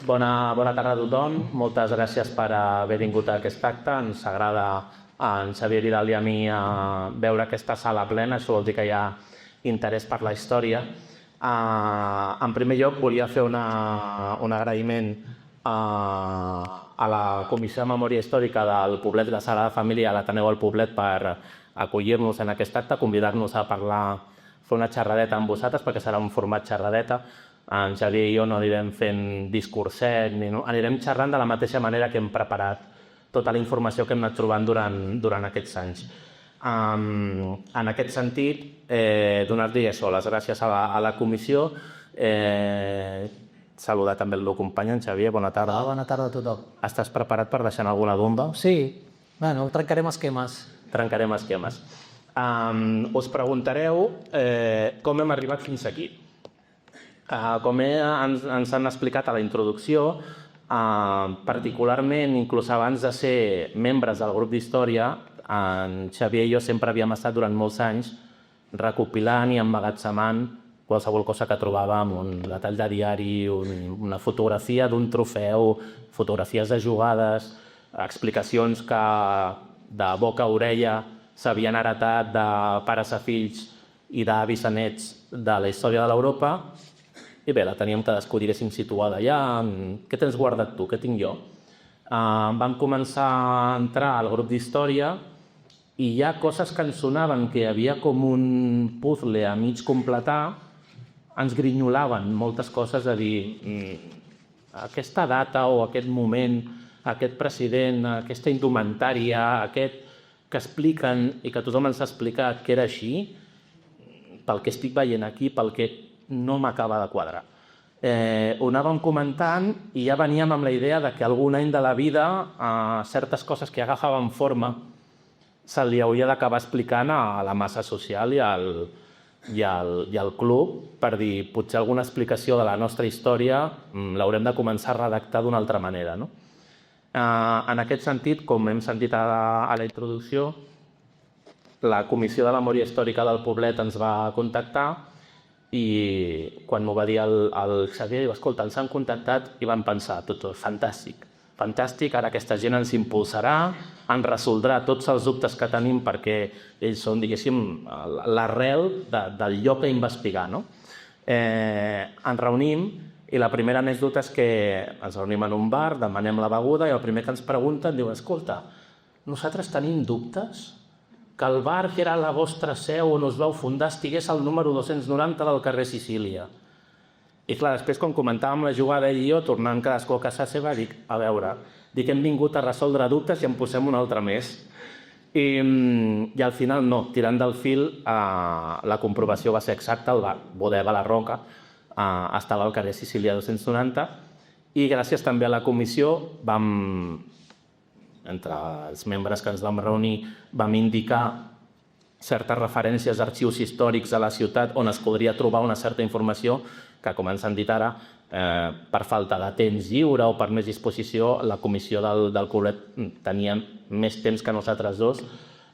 Bona tarda a tothom. Moltes gràcies per haver vingut a aquest acte. Ens agrada a en Xavier Vidal i a mi veure aquesta sala plena. Això vol dir que hi ha interès per la història. En primer lloc, volia fer un agraïment a la Comissió de Memòria Històrica del Poblet de la Sagrada Família, a l'Ateneu del Poblet, per acollir-nos en aquest acte, convidar-nos a parlar, fer una xerradeta amb vosaltres, perquè serà un format xerradeta. En Xavier i jo no anirem fent discurset, anirem xerrant de la mateixa manera que hem preparat tota la informació que hem anat trobant durant aquests anys. En aquest sentit, donar-li les gràcies a la comissió, saludar també el meu company, en Xavier, bona tarda. Bona tarda a tothom. Estàs preparat per deixar alguna bomba? Sí, bueno, trencarem esquemes. Trencarem esquemes. Us preguntareu com hem arribat fins aquí. Com ens han explicat a la introducció, particularment, inclús abans de ser membres del grup d'història, en Xavier i jo sempre havíem estat durant molts anys recopilant i emmagatzemant qualsevol cosa que trobàvem, un detall de diari, una fotografia d'un trofeu, fotografies de jugades, explicacions que de boca a orella s'havien heretat de pares a fills i d'avis a nets de la història de l'Europa. I bé, la teníem cadascú, diguéssim, situada allà. Què tens guardat tu? Què tinc jo? Vam començar a entrar al grup d'història i hi ha coses que ens sonaven que hi havia com un puzzle a mig completar. Ens grinyolaven moltes coses de dir aquesta data o aquest moment, aquest president, aquesta indumentària, aquest que expliquen i que tothom ens ha explicat que era així, pel que estic veient aquí, pel que no m'acaba de quadrar. Ho anàvem comentant i ja veníem amb la idea de que algun any de la vida certes coses que agafaven forma se li hauria d'acabar explicant a la massa social i al club per dir potser alguna explicació de la nostra història l'haurem de començar a redactar d'una altra manera. En aquest sentit, com hem sentit a la introducció, la Comissió de Memòria Històrica del Poblet ens va contactar i quan m'ho va dir el Xavier, diu, escolta, ens han contactat i vam pensar, tot fantàstic, fantàstic, ara aquesta gent ens impulsarà, ens resoldrà tots els dubtes que tenim perquè ells són, diguéssim, l'arrel del lloc a investigar. Ens reunim i la primera anècdota és que ens reunim en un bar, demanem la beguda i el primer que ens pregunten diu, escolta, nosaltres tenim dubtes que el bar que era la vostra seu on us vau fundar estigués al número 290 del carrer Sicília. I clar, després quan comentàvem la jugada ell i jo, tornant cadascú a casa seva, dic, a veure, dic hem vingut a resoldre dubtes i en posem un altre més. I al final no, tirant del fil, la comprovació va ser exacta, el bar Bodega La Roca estava al carrer Sicília 290 i gràcies també a la comissió vam, entre els membres que ens vam reunir, vam indicar certes referències a arxius històrics de la ciutat on es podria trobar una certa informació que, com ens han dit ara, per falta de temps lliure o per més disposició, la comissió del Poblet tenia més temps que nosaltres dos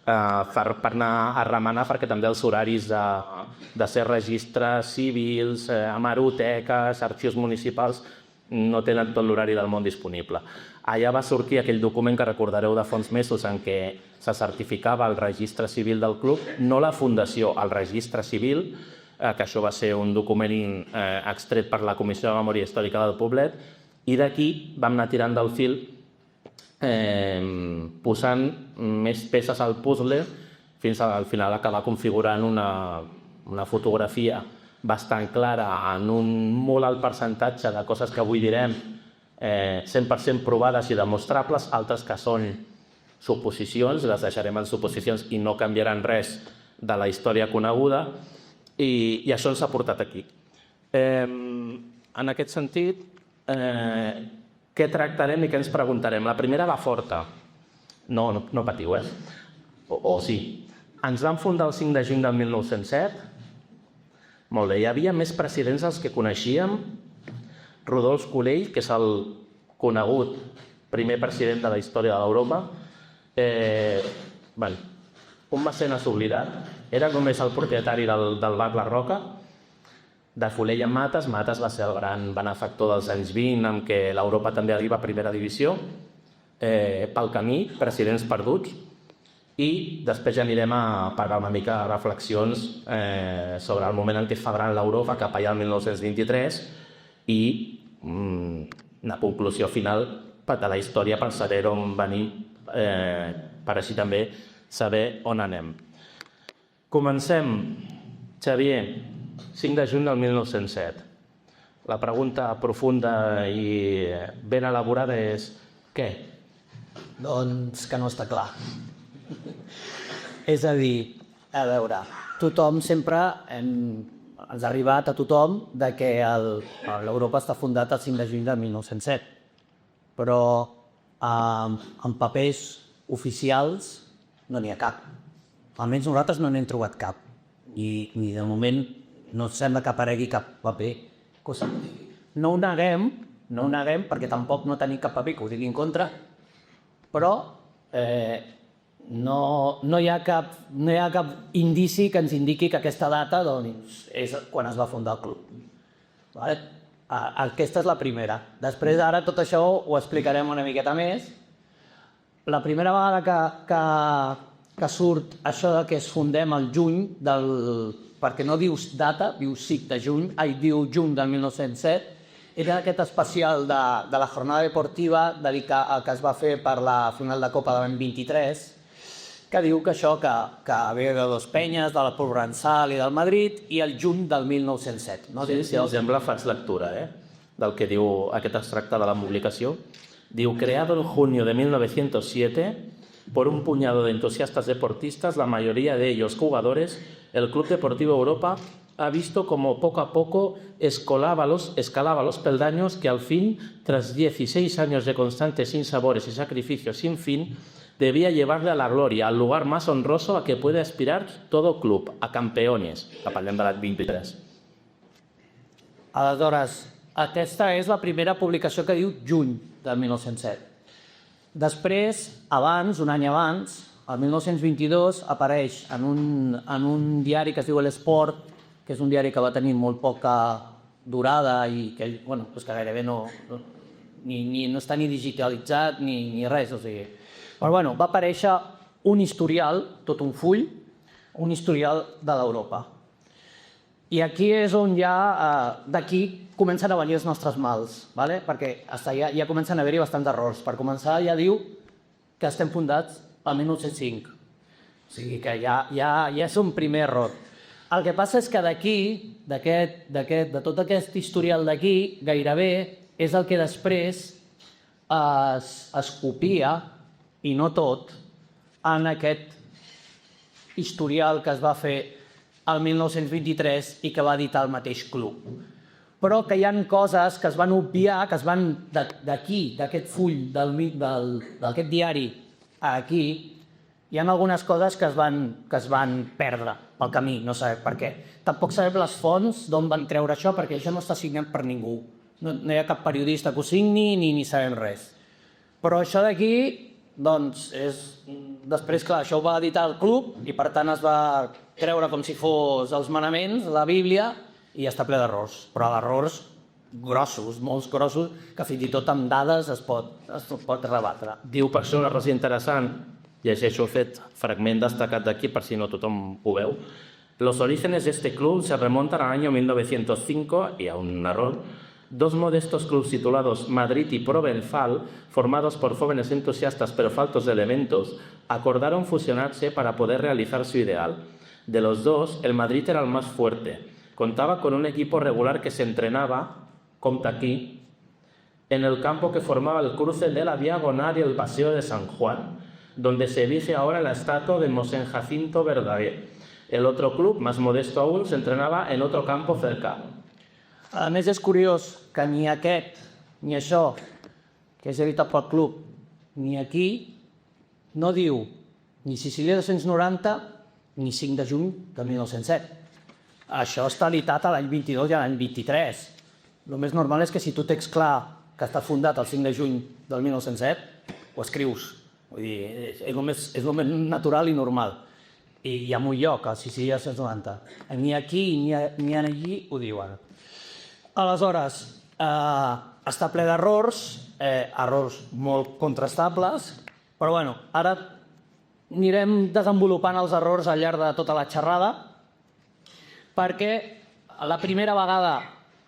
per anar a remenar perquè també els horaris de ser registres civils, hemeroteques, arxius municipals, no tenen tot l'horari del món disponible. Allà va sortir aquell document que recordareu de fa uns mesos en què se certificava el registre civil del club, no la fundació, el registre civil, que això va ser un document extret per la Comissió de Memòria Històrica del Poblet, i d'aquí vam anar tirant del fil posant més peces al puzzle fins al final acabar configurant una fotografia bastant clara en un molt alt percentatge de coses que avui direm 100% provades i demostrables, altres que són suposicions, les deixarem en suposicions i no canviaran res de la història coneguda i això ens ha portat aquí. En aquest sentit, què tractarem i què ens preguntarem? La primera va forta. No patiu, o sí. Ens vam fundar el 5 de juny del 1907. Molt bé, hi havia més presidents dels que coneixíem. Rodolf Colell, que és el conegut primer president de la història de l'Europa. Un mecenes oblidat. Era només el propietari del bar La Roca. de Folell en Mates. Mates va ser el gran benefactor dels anys 20, en què l'Europa també arriba a primera divisió. Pel camí, presidents perduts. I després ja anirem a parlar una mica de reflexions sobre el moment en què es fa gran l'Europa cap allà al 1923 i una conclusió final de la història per saber on venim, per així també saber on anem. Comencem, Xavier, 5 de juny del 1907. La pregunta profunda i ben elaborada és què? Doncs que no està clar. És a dir, a veure, tothom sempre ens ha arribat a tothom que l'Europa està fundat el 5 de juny de 1907, però en papers oficials no n'hi ha cap. Almenys nosaltres no n'hem trobat cap. I de moment no sembla que aparegui cap paper. No ho neguem perquè tampoc no tenim cap paper que ho digui en contra, però no hi ha cap indici que ens indiqui que aquesta data és quan es va fundar el club. Aquesta és la primera. Després, ara, tot això ho explicarem una miqueta més. La primera vegada que surt això que es fundem al juny, perquè no dius data, dius 5 de juny, diu juny del 1907, era aquest especial de la jornada deportiva que es va fer per la final de Copa de l'any 23, que diu que això que ve de dos penyes, de la Provençal i del Madrid, i el juny del 1907. No? Sí, si els sembla, faig lectura del que diu aquest extracte de la publicació. Diu, creado en junio de 1907 por un puñado de entusiastas deportistas, la mayoría de ellos jugadores, el Club Deportivo Europa ha visto como poco a poco escalaba los peldaños que al fin, tras 16 años de constantes sinsabores y sacrificios sin fin, debía llevarle a la gloria, al lugar más honroso a que puede aspirar todo club, a campeones. Parlem de l'any 23. Aleshores, aquesta és la primera publicació que diu juny de 1907. Després, abans, un any abans, el 1922, apareix en un diari que es diu l'Esport, que és un diari que va tenir molt poca durada i que gairebé no està ni digitalitzat ni res. Però va aparèixer un historial, tot un full, un historial de l'Europa. I aquí és on d'aquí comencen a venir els nostres mals, perquè ja comencen a haver-hi bastants errors. Per començar, ja diu que estem fundats el 1905. O sigui que ja és un primer error. El que passa és que d'aquí, de tot aquest historial d'aquí, gairebé és el que després es copia, i no tot, en aquest historial que es va fer el 1923 i que va editar el mateix club. Però que hi ha coses que es van obviar, que es van d'aquí, d'aquest full, d'aquest diari a aquí, hi ha algunes coses que es van perdre pel camí, no sabem per què. Tampoc sabem les fonts d'on van treure això, perquè això no està signat per ningú. No hi ha cap periodista que ho signi ni sabem res. Però això d'aquí, doncs, després, clar, això ho va editar el club i per tant es va treure com si fos els manaments, la Bíblia, i està ple d'errors. Però d'errors grossos, molts grossos, que fins i tot amb dades es pot rebatre. Diu, per això una cosa interessant, llegeixo aquest fragment destacat d'aquí per si no tothom ho veu. Los orígenes de este club se remontan al año 1905, y a un error, dos modestos clubes titulados Madrid y Provençal, formados por jóvenes entusiastas pero faltos de elementos, acordaron fusionarse para poder realizar su ideal. De los dos, el Madrid era el más fuerte. Contaba con un equipo regular que se entrenaba, compta aquí, en el campo que formaba el cruce de la Diagonal y el Paseo de San Juan, donde se erige ahora la estatua de Mosén Jacinto Verdaguer. El otro club, más modesto aún, se entrenaba en otro campo cercano. A més, és curiós que ni aquest, ni això, que és editat pel club, ni aquí, no diu ni Sicília 290 ni 5 de juny de 1907. Això està editat a l'any 22 i a l'any 23. El més normal és que si tu tens clar que està fundat el 5 de juny del 1907, ho escrius. Vull dir, és el més natural i normal. I hi ha un lloc, a Sicília 290. Ni aquí ni allí ho diuen. Aleshores, està ple d'errors, errors molt contrastables, però bueno, ara anirem desenvolupant els errors al llarg de tota la xerrada, perquè la primera vegada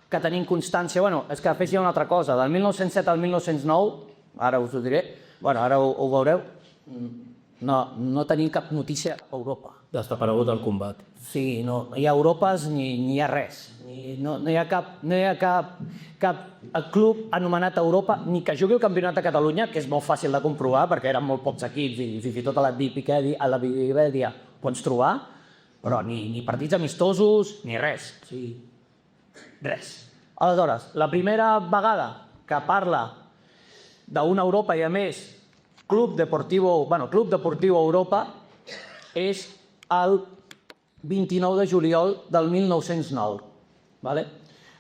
que tenim constància, és que fes ja una altra cosa, del 1907 al 1909, ara us ho diré, ara ho veureu, no tenim cap notícia a Europa. Desaparegut el combat. Sí, no hi ha Europes ni hi ha res. No hi ha cap club anomenat Europa ni que jugui el Campionat de Catalunya, que és molt fàcil de comprovar perquè eren molt pocs equips i fins i tot a la Viquipèdia pots trobar, però ni partits amistosos ni res. O sigui, res. Aleshores, la primera vegada que parla d'una Europa i a més Club Deportivo Europa és el 29 de juliol del 1909.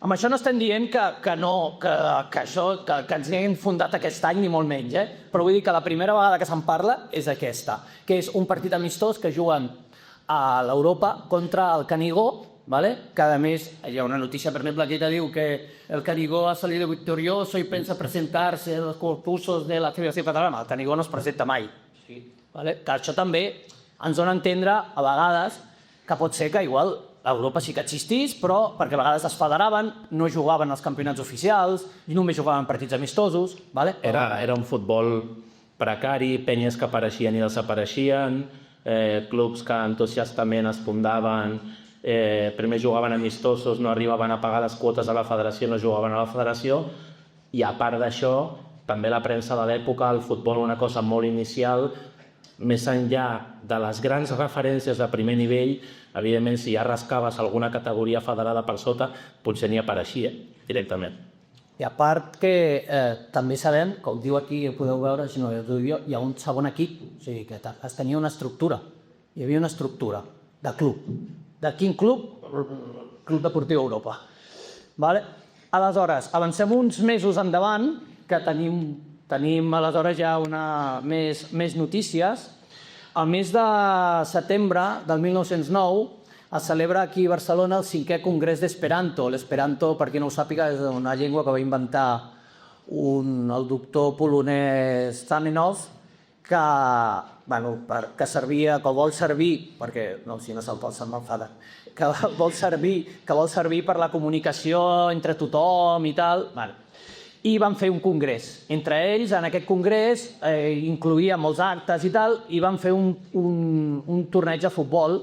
Amb això no estem dient que ens hagin fundat aquest any, ni molt menys, però vull dir que la primera vegada que se'n parla és aquesta, que és un partit amistós que juguen a l'Europa contra el Canigó, que a més hi ha una notícia, per exemple, que diu que el Canigó ha salido victorioso y pensa presentarse en los concursos de la Federació Catalana. El Canigó no es presenta mai. Que això també ens dona a entendre, a vegades, que pot ser que igual l'Europa sí que existís, però perquè a vegades es federaven, no jugaven als campionats oficials, i només jugaven partits amistosos. Era un futbol precari, penyes que apareixien i desapareixien, clubs que entusiastament es fundaven, primer jugaven amistosos, no arribaven a pagar les quotes a la federació, no jugaven a la federació, i a part d'això, també la premsa de l'època, el futbol una cosa molt inicial, més enllà de les grans referències de primer nivell, evidentment si ja rascaves alguna categoria federada per sota, potser n'hi apareixia directament. I a part que també sabem, que ho diu aquí, ho podeu veure, si no ho dic jo, hi ha un segon equip, o sigui que es tenia una estructura, hi havia una estructura de club. De quin club? Club Deportiu Europa. Aleshores, avancem uns mesos endavant, que tenim aleshores ja més notícies. Al mes de setembre del 1909 es celebra aquí a Barcelona el 5è Congrés d'Esperanto. L'esperanto, per qui no ho sàpiga, és una llengua que va inventar el doctor polonès Zamenhof, que servia, que vol servir, perquè no, si no se'n m'enfada, que vol servir per la comunicació entre tothom i tal, i van fer un congrés. Entre ells, en aquest congrés, incloïa molts actes i tal, i van fer un torneig de futbol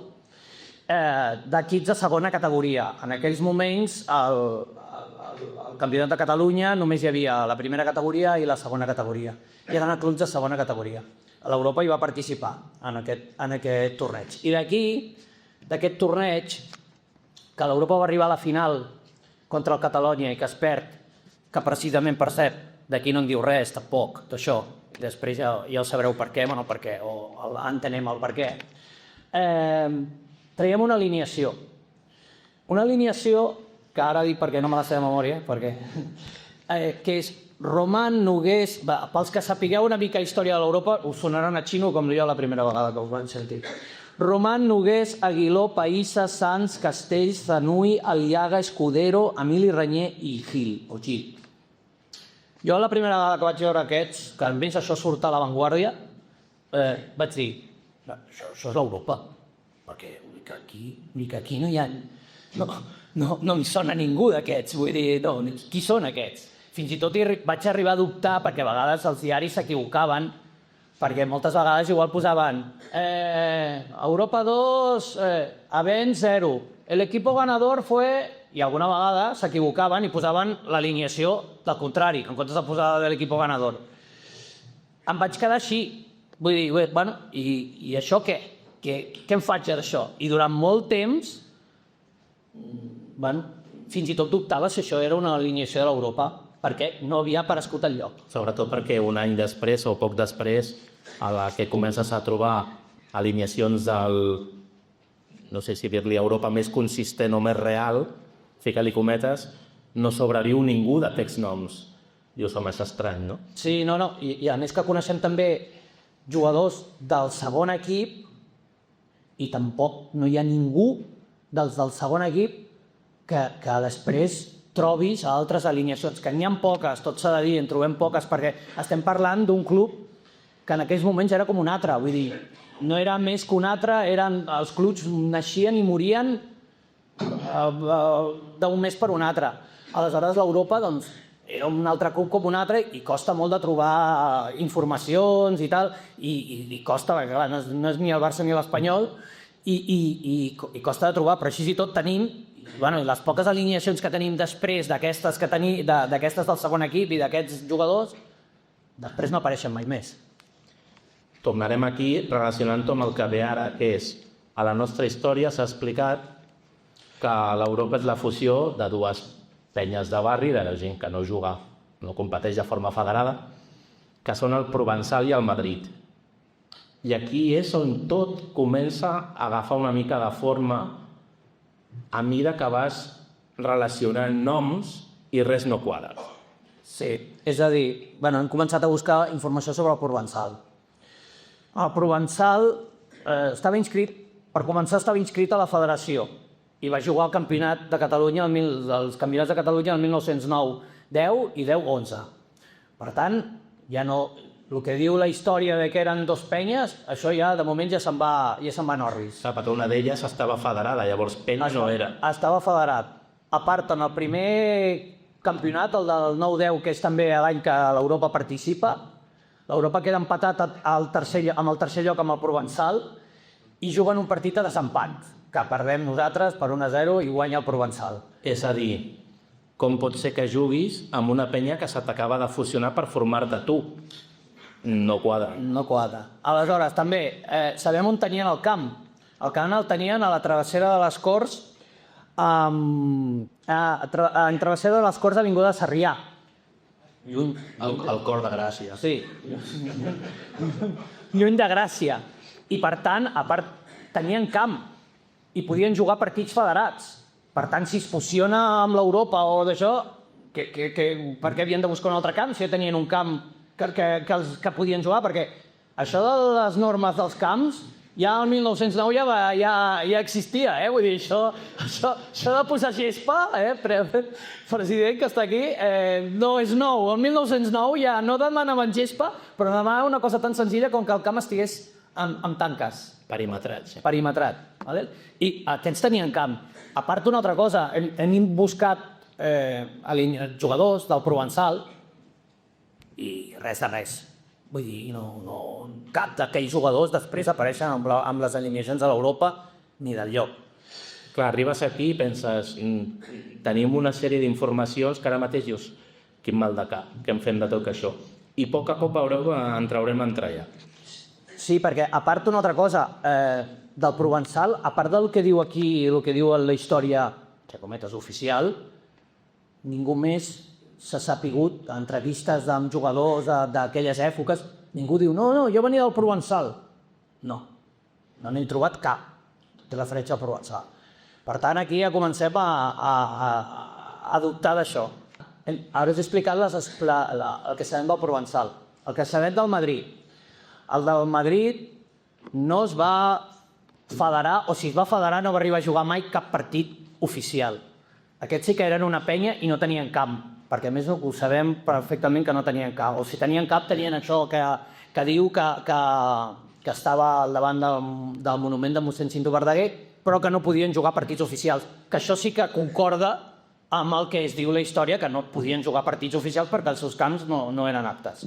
d'equips de segona categoria. En aquells moments, al Campionat de Catalunya només hi havia la primera categoria i la segona categoria. I eren clubs de segona categoria. L'Europa hi va participar en aquest torneig. I d'aquest torneig, que l'Europa va arribar a la final contra el Catalunya i que es perd, que precisament, per cert, d'aquí no en diu res, tampoc, d'això, després ja ho sabreu per què, bueno, per què, o entenem el per què. Traiem una alineació. Una alineació que ara dic perquè no me la sé de memòria, que és Roman Nogués, pels que sapigueu una mica història de l'Europa, us sonaran a xino com jo la primera vegada que us van sentir. Roman Nogués, Aguiló, Païssa, Sanz, Castells, Zanui, Aliaga, Escudero, Emili Renyer i Gil, o Gil. Jo la primera vegada que vaig veure aquests, que almenys això surt a l'avantguàrdia, vaig dir, això és l'Europa, perquè ni que aquí no hi ha... No em sona ningú d'aquests, vull dir, no, qui són aquests? Fins i tot vaig arribar a dubtar, perquè a vegades els diaris s'equivocaven, perquè moltes vegades igual posaven Europa 2, Aven 0, el equipo ganador fue... I alguna vegada s'equivocaven i posaven l'alineació del contrari, en comptes de posar de l'equipo ganador. Em vaig quedar així, vull dir, bueno, i això què? Què em faig d'això? I durant molt temps, fins i tot dubtava si això era una alineació de l'Europa, perquè no havia aparegut enlloc. Sobretot perquè un any després o poc després, a la que comences a trobar alineacions del, no sé si dir-li Europa més consistent o més real, fica-li cometes, no sobreviu ningú d'aquests noms. Dius, home, és estrany, no? Sí, no, i a més que coneixem també jugadors del segon equip i tampoc no hi ha ningú dels del segon equip que després trobis a altres alineacions, que n'hi ha poques, tot s'ha de dir, en trobem poques, perquè estem parlant d'un club que en aquells moments era com un altre, vull dir, no era més que un altre, els clubs naixien i morien d'un mes per un altre. Aleshores, l'Europa, doncs, era un altre club com un altre i costa molt de trobar informacions i tal, i costa, perquè clar, no és ni el Barça ni l'Espanyol, i costa de trobar, però així i tot tenim, les poques alineacions que tenim després d'aquestes del segon equip i d'aquests jugadors, després no apareixen mai més. Tornarem aquí relacionant-ho amb el que ve ara, que és, a la nostra història s'ha explicat que l'Europa és la fusió de dues penyes de barri, de gent que no juga, no competeix de forma federada, que són el Provençal i el Madrid. I aquí és on tot comença a agafar una mica de forma a mesura que vas relacionant noms i res no quadra. Sí, és a dir, hem començat a buscar informació sobre el Provençal. El Provençal estava inscrit a la federació i va jugar al campionat de Catalunya, els campionats de Catalunya el 1909-10 i 10-11. Per tant, ja no, el que diu la història de que eren dos penyes, això ja de moment ja se'n va en orris. Perquè una d'elles estava federada, llavors penya no era. Estava federat. A part, en el primer campionat, el del 9-10, que és també l'any que l'Europa participa, l'Europa queda empatat amb el tercer lloc amb el Provençal i juguen un partit a desempat, que perdem nosaltres per 1-0 i guanya el Provençal. És a dir, com pot ser que juguis amb una penya que s'atacava de fusionar per formar-te tu? No quadra. No quadra. Aleshores, també, sabem on tenien el camp. El camp el tenien a la travessera de les Corts, en travessera de les Corts d'avinguda de Sarrià. Lluny, el cor de Gràcia. Sí, lluny de Gràcia. I per tant, a part, tenien camp i podien jugar partits federats. Per tant, si es fusiona amb l'Europa o d'això, per què havien de buscar un altre camp si ja tenien un camp que podien jugar? Perquè això de les normes dels camps ja el 1909 ja existia, vull dir, això de posar gespa, president que està aquí, no és nou. El 1909 ja no demanaven gespa, però demanaven una cosa tan senzilla com que el camp estigués amb tanques. Perimetrat, sí. Perimetrat. I aquests tenien camp. A part d'una altra cosa, hem buscat jugadors del Provençal i res de res. Vull dir, cap d'aquells jugadors després apareixen amb les alineacions de l'Europa ni del lloc. Clar, arribes aquí i penses, tenim una sèrie d'informacions que ara mateix dius, quin mal de cap, què en fem de tot això? I a poc a poc en traurem entranya. Sí, perquè a part d'una altra cosa, del Provençal, a part del que diu aquí, el que diu la història, entre cometes, oficial, ningú més s'ha sapigut, a entrevistes amb jugadors d'aquelles èpoques, ningú diu, no, jo venia del Provençal. No n'he trobat cap de referència al Provençal. Per tant, aquí ja comencem a dubtar d'això. Ara us he explicat el que sabem del Provençal. El que sabem del Madrid. El del Madrid no es va federar, o si es va federar no va arribar a jugar mai cap partit oficial. Aquests sí que eren una penya i no tenien camp, perquè a més ho sabem perfectament que no tenien cap. O si tenien cap tenien això que diu que estava al davant del monument de mossèn Cinto Verdaguer, però que no podien jugar partits oficials. Que això sí que concorda amb el que es diu la història, que no podien jugar partits oficials perquè els seus camps no eren aptes.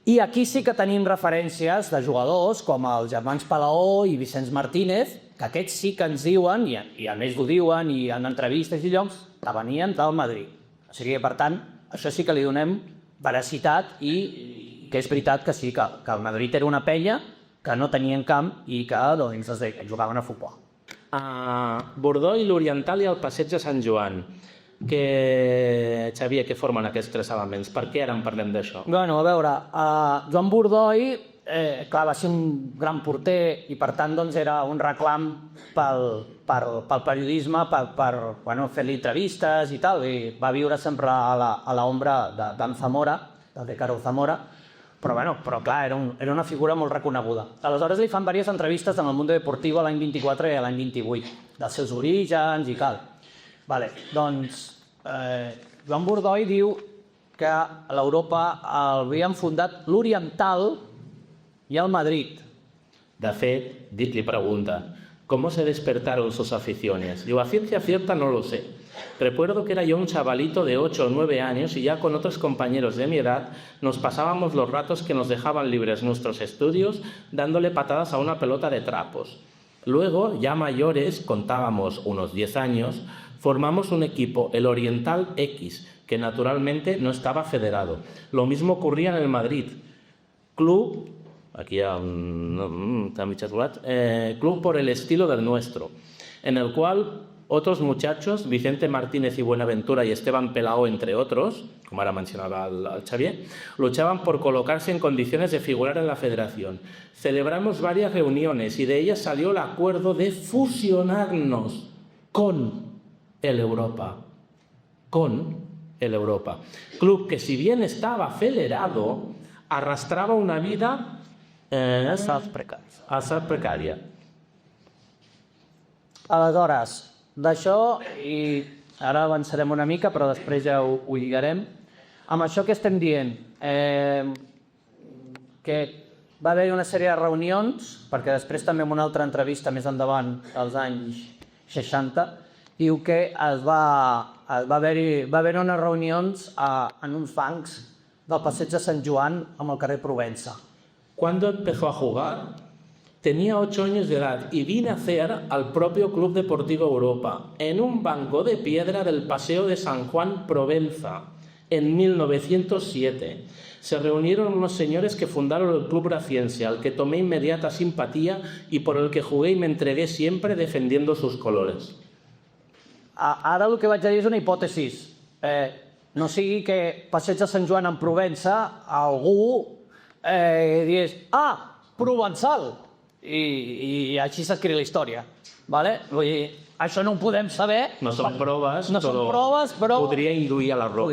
I aquí sí que tenim referències de jugadors com els germans Palaó i Vicenç Martínez, que aquests sí que ens diuen, i a més ho diuen, i en entrevistes i llocs, que venien del Madrid. O sigui, per tant, això sí que li donem veracitat i que és veritat que sí, que el Madrid era una penya que no tenien camp i que jugaven a futbol. A Bordó i l'Oriental i el Passeig de Sant Joan. Xavier, què formen aquests tres elements? Per què ara en parlem d'això? Bueno, a veure, Joan Bordoi, clar, va ser un gran porter i per tant era un reclam pel periodisme, per fer-li entrevistes i tal, i va viure sempre a l'ombra d'en Zamora, del de Caro Zamora, però clar, era una figura molt reconeguda. Aleshores li fan diverses entrevistes en el Mundo Deportivo l'any 24 i l'any 28, dels seus orígens i tal. Doncs Joan Bordoi diu que a l'Europa havien fundat l'Oriental i el Madrid. De fet, Dit li pregunta, ¿cómo se despertaron sus aficiones? Digo, a ciencia cierta no lo sé. Recuerdo que era yo un chavalito de 8 o 9 años y ya con otros compañeros de mi edad nos pasábamos los ratos que nos dejaban libres nuestros estudios dándole patadas a una pelota de trapos. Luego, ya mayores, contábamos unos 10 años, formamos un equipo, el Oriental X, que naturalmente no estaba federado. Lo mismo ocurría en el Madrid. Club, aquí hi ha un club por el estilo del nuestro, en el cual otros muchachos, Vicente Martínez y Buenaventura y Esteban Pelao, entre otros, como ahora mencionaba el Xavier, luchaban por colocarse en condiciones de figurar en la federación. Celebramos varias reuniones y de ellas salió el acuerdo de fusionarnos con el Europa. Con el Europa. Club que, si bien estaba federado, arrastraba una vida precària. Aleshores, d'això, i ara avançarem una mica, però després ja ho lligarem, amb això que estem dient, que va haver-hi una sèrie de reunions, perquè després també en una altra entrevista més endavant, als anys 60, diu que va haver-hi unes reunions en uns bancs del passeig de Sant Joan amb el carrer Provença. Cuando empezó a jugar, tenía 8 años de edad y vine a hacer al propio Club Deportivo Europa en un banco de piedra del Paseo de San Juan Provenza en 1907. Se reunieron unos señores que fundaron el Club Graciense, al que tomé inmediata simpatía y por el que jugué y me entregué siempre defendiendo sus colores. Ara el que vaig a dir és una hipòtesi. No sigui que Passeig de Sant Joan en Provença algú digués provençal, i així s'escriu la història. Vull dir, això no ho podem saber. No són proves, però podria induir a l'error.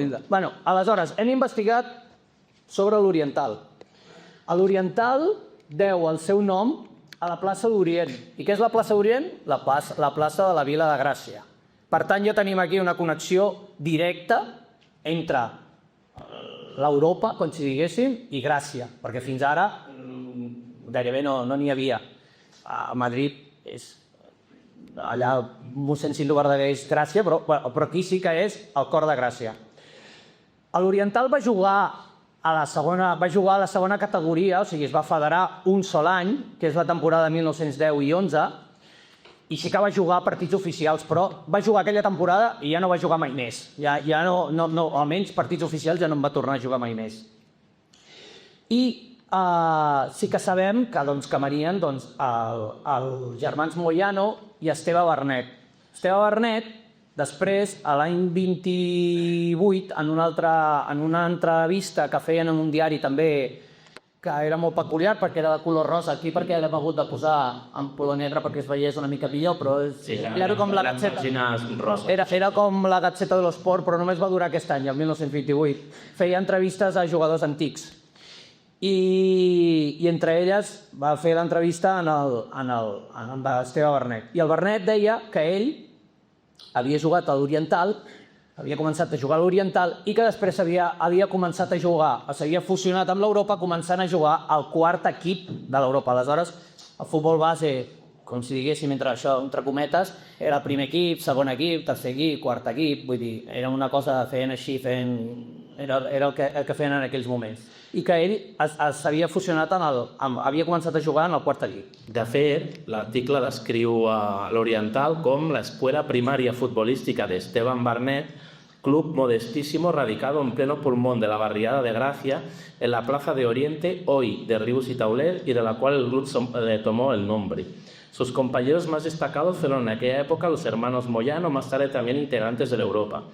Aleshores, hem investigat sobre l'Oriental. L'Oriental deu el seu nom a la plaça d'Orient. I què és la plaça d'Orient? La plaça de la Vila de Gràcia. Per tant, ja tenim aquí una connexió directa entre l'Europa, com si diguéssim, i Gràcia, perquè fins ara gairebé no n'hi havia. A Madrid és allà mossèn Cinto Verdaguer és Gràcia, però aquí sí que és el cor de Gràcia. L'Oriental va jugar a la segona categoria, o sigui, es va federar un sol any, que és la temporada 1910 i 11, i sí que va jugar partits oficials, però va jugar aquella temporada i ja no va jugar mai més. Ja no, almenys partits oficials ja no en va tornar a jugar mai més. I sí que sabem que venien els germans Moyano i Esteve Bernet. Esteve Bernet, després, l'any 28, en una entrevista que feien en un diari també, que era molt peculiar perquè era de color rosa, aquí perquè l'hem hagut de posar en color negre perquè es veiés una mica millor, però era com la Gazzetta. Era com la Gazzetta dello Sport, però només va durar aquest any, el 1928. Feia entrevistes a jugadors antics. I entre elles va fer l'entrevista amb Esteve Bernet. I el Bernet deia que ell havia jugat a l'Oriental, havia començat a jugar a l'Oriental i que després havia començat a jugar, s'havia fusionat amb l'Europa començant a jugar al quart equip de l'Europa. Aleshores, el futbol base, com si diguéssim entre cometes, era el primer equip, segon equip, tercer equip, quart equip, vull dir, era una cosa feien així, era el que feien en aquells moments. I que ell s'havia fusionat, havia començat a jugar en el quart equip. De fet, l'article descriu l'Oriental com l'escuela primaria futbolística de Esteban Bernet, club modestísimo radicado en pleno pulmón de la barriada de Gracia, en la plaza de Oriente, hoy de Ribus y Tauler, y de la cual el club tomó el nombre. Sus compañeros más destacados fueron en aquella época los hermanos Moyano, más tarde también integrantes de la Europa.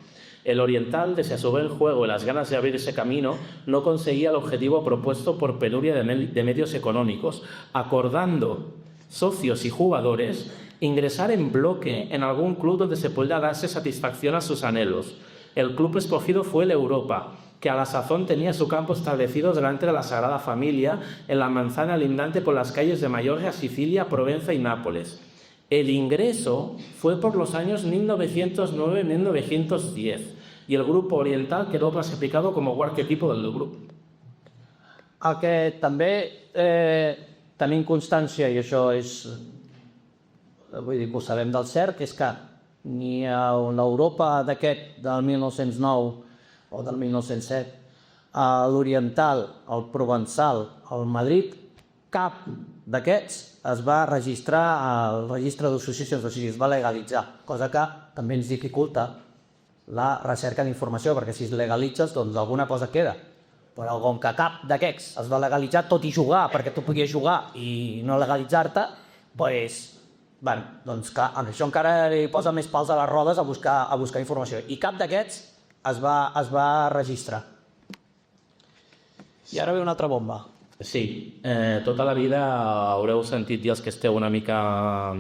El Oriental, desde a su buen juego y las ganas de abrir ese camino, no conseguía el objetivo propuesto por penuria de medios económicos, acordando socios y jugadores ingresar en bloque en algún club donde se pueda darse satisfacción a sus anhelos. El club escogido fue el Europa, que a la sazón tenía su campo establecido delante de la Sagrada Familia, en la manzana lindante por las calles de Mallorca, Sicilia, Provenza y Nápoles. El ingreso fue por los años 1909-1910. y el grupo oriental quedó clasificado como cuarto equipo del grup. El que també tenim constància, i això és, vull dir que ho sabem del cert, és que ni a l'Europa d'aquest del 1909 o del 1907, a l'oriental, el provençal, el Madrid, cap d'aquests es va registrar al registre d'associacions, o sigui, es va legalitzar, cosa que també ens dificulta la recerca d'informació, perquè si es legalitzes, doncs alguna cosa queda. Però com que cap d'aquests es va legalitzar, tot i jugar, perquè tu podies jugar i no legalitzar-te, doncs això encara li posa més pals a les rodes a buscar informació. I cap d'aquests es va registrar. I ara ve una altra bomba. Sí, tota la vida haureu sentit, i els que esteu una mica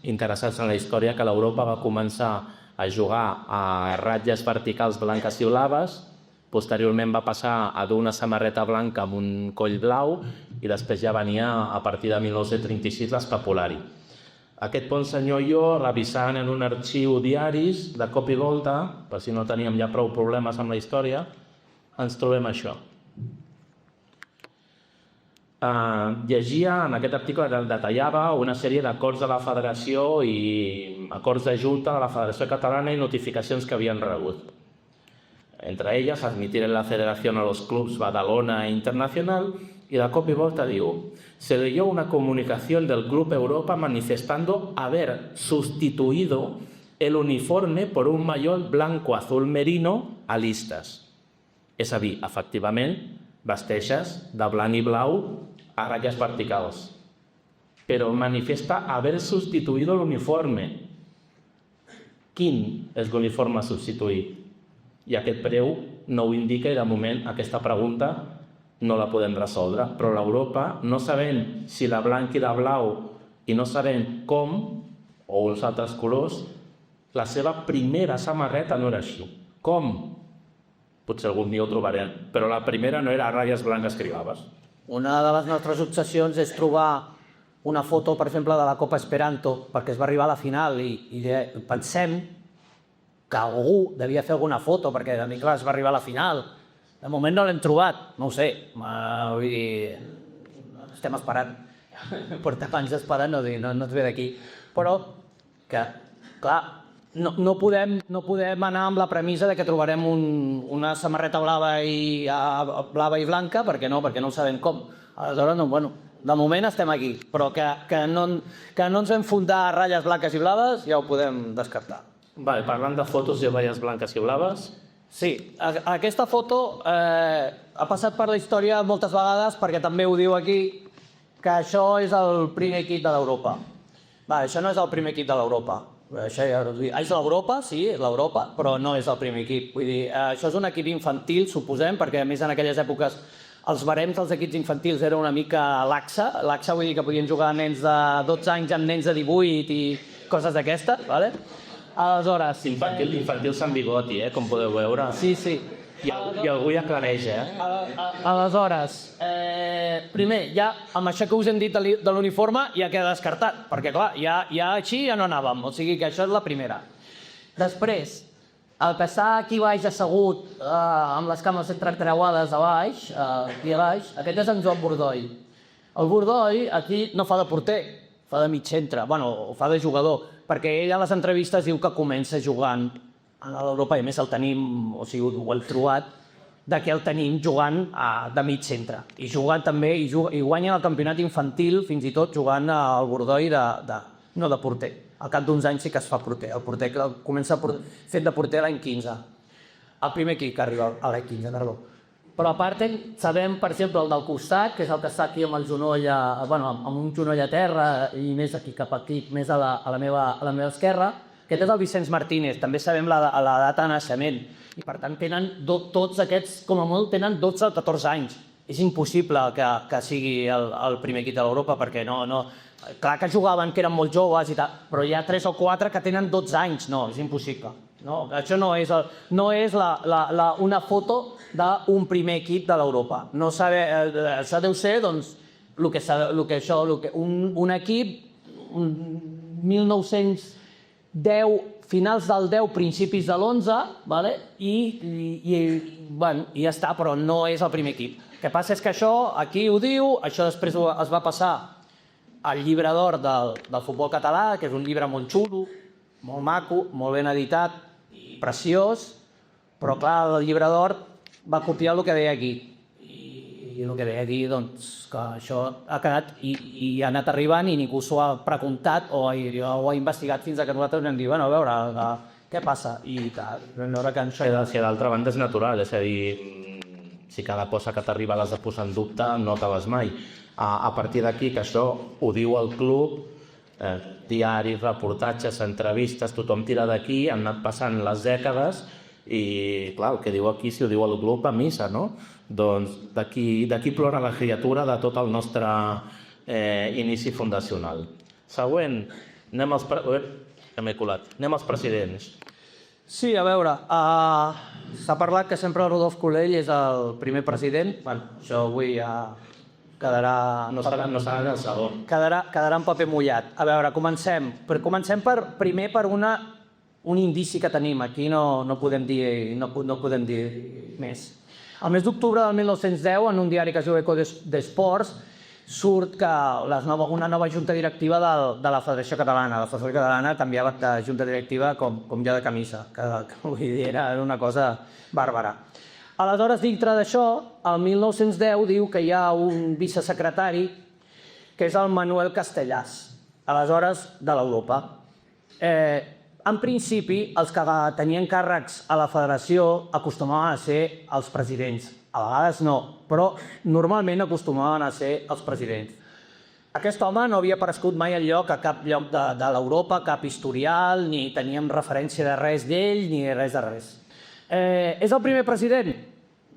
interessats en la història, que l'Europa va començar a jugar a ratlles verticals blanques i blaves, posteriorment va passar a dur una samarreta blanca amb un coll blau i després ja venia, a partir de 1936, l'Espapolari. Aquest bon senyor i jo, revisant en un arxiu diaris, de cop i volta, per si no teníem ja prou problemes amb la història, ens trobem això. Llegia, en aquest article detallava una sèrie d'acords de la Federació i acords de junta de la Federació Catalana i notificacions que havien rebut. Entre ellas, admitir en la federación a los clubs Badalona e Internacional, y de cop y volta diu: se leyó una comunicación del Club Europa manifestando haber sustituido el uniforme por un mallol blanco-azul merino a listes. És a dir, efectivament, vesteixes de blanc i blau a ratlles verticals. Però manifesta haver sustituido l'uniforme. Quin és l'uniforme substituït? I aquest preu no ho indica i de moment aquesta pregunta no la podem resoldre. Però l'Europa, no sabent si de blanc i de blau i no sabent com, o els altres colors, la seva primera samarreta no era així. Com? Potser algun dia ho trobarem, però la primera no era a ratlles blanques cribaves. Una de les nostres obsessions és trobar una foto, per exemple, de la Copa Esperanto, perquè es va arribar a la final i pensem que algú devia fer alguna foto, perquè a mi, clar, es va arribar a la final. De moment no l'hem trobat, no ho sé. Vull dir, estem esperant. Portem anys esperant, no ens ve d'aquí. Però que, clar, no podem anar amb la premissa de que trobarem una samarreta blava i blanca, perquè no ho sabem com. Aleshores, bueno, de moment estem aquí, però que no ens vam fundar a ratlles blanques i blaves ja ho podem descartar. Vale, parlant de fotos i ratlles blanques i blaves... Sí, aquesta foto ha passat per la història moltes vegades perquè també ho diu aquí que això és el primer equip de l'Europa. Això no és el primer equip de l'Europa. Això és l'Europa, sí, és l'Europa, però no és el primer equip. Vull dir, això és un equip infantil, suposem, perquè a més en aquelles èpoques els barems dels equips infantils eren una mica laxa. Laxa vull dir que podien jugar nens de 12 anys amb nens de 18 i coses d'aquestes, vale? Aleshores... Infantils amb bigoti, com podeu veure. Sí, sí. I algú ja aclareix, Aleshores, primer, ja amb això que us hem dit de l'uniforme ja queda descartat, perquè clar, ja així ja no anàvem, o sigui que això és la primera. Després, el que està aquí baix assegut, amb les cames entrecreuades a baix, aquí a baix, aquest és en Joan Bordoll. El Bordoll aquí no fa de porter, fa de mig centre, bueno, fa de jugador, perquè ell a les entrevistes diu que comença jugant a l'Europa, i a més el tenim, o sigui, ho hem trobat, que el tenim jugant de mig centre. I jugant també, i guanya el campionat infantil, fins i tot jugant al Bordoll no de porter. Al cap d'uns anys sí que es fa porter. El porter comença fet de porter l'any 15. El primer equip que arriba a l'any 15, perdó. Però a part sabem, per exemple, el del costat, que és el que està aquí amb el genoll, amb un genoll a terra i més aquí cap aquí, més a la meva esquerra. Aquest és el Vicenç Martínez, també sabem la data de naixement. I per tant, tots aquests, com a molt, tenen 12 o 14 anys. És impossible que sigui el primer equip de l'Europa, perquè no... Clar que jugaven, que eren molt joves i tal, però hi ha 3 o 4 que tenen 12 anys. No, és impossible. Això no és una foto d'un primer equip de l'Europa. Això deu ser, doncs, un equip 1910 finals del 10, principis de l'11, vale? Bueno, i ja està, però no és el primer equip. El que passa és que això, aquí ho diu, això després es va passar al llibre d'or del futbol català, que és un llibre molt xulo, molt maco, molt ben editat, preciós, però clar, el llibre d'or va copiar el que deia aquí. I el que deia aquí, doncs, que això ha quedat i ha anat arribant i ningú s'ho ha preguntat o ha investigat fins que nosaltres vam dir, bueno, a veure, què passa? I tal, veure que això... Si d'altra banda és natural, és a dir, si cada cosa que t'arriba l'has de posar en dubte, no acabes mai. A partir d'aquí, que això ho diu el club, diaris, reportatges, entrevistes, tothom tira d'aquí, han anat passant les dècades i, clar, el que diu aquí, si ho diu el club, a missa, no? Doncs d'aquí plora la criatura de tot el nostre inici fundacional. Següent, anem als presidents. Sí, a veure, s'ha parlat que sempre el Rodolf Colell és el primer president. Bueno, això avui ja quedarà... No serà el segon. Quedarà en paper mullat. A veure, comencem. Comencem primer per un indici que tenim. Aquí no podem dir més. El mes d'octubre del 1910, en un diari que es diu Eco d'Esports, surt que una nova junta directiva de la Federació Catalana. La Federació Catalana canviava de junta directiva com ja de camisa, que vull dir, era una cosa bàrbara. Aleshores, dintre d'això, el 1910 diu que hi ha un vicesecretari que és el Manuel Castellàs, aleshores de l'Europa. En principi, els que tenien càrrecs a la federació acostumaven a ser els presidents. A vegades no, però normalment acostumaven a ser els presidents. Aquest home no havia aparegut mai enlloc a cap lloc de l'Europa, cap historial, ni teníem referència de res d'ell, ni res de res. És el primer president?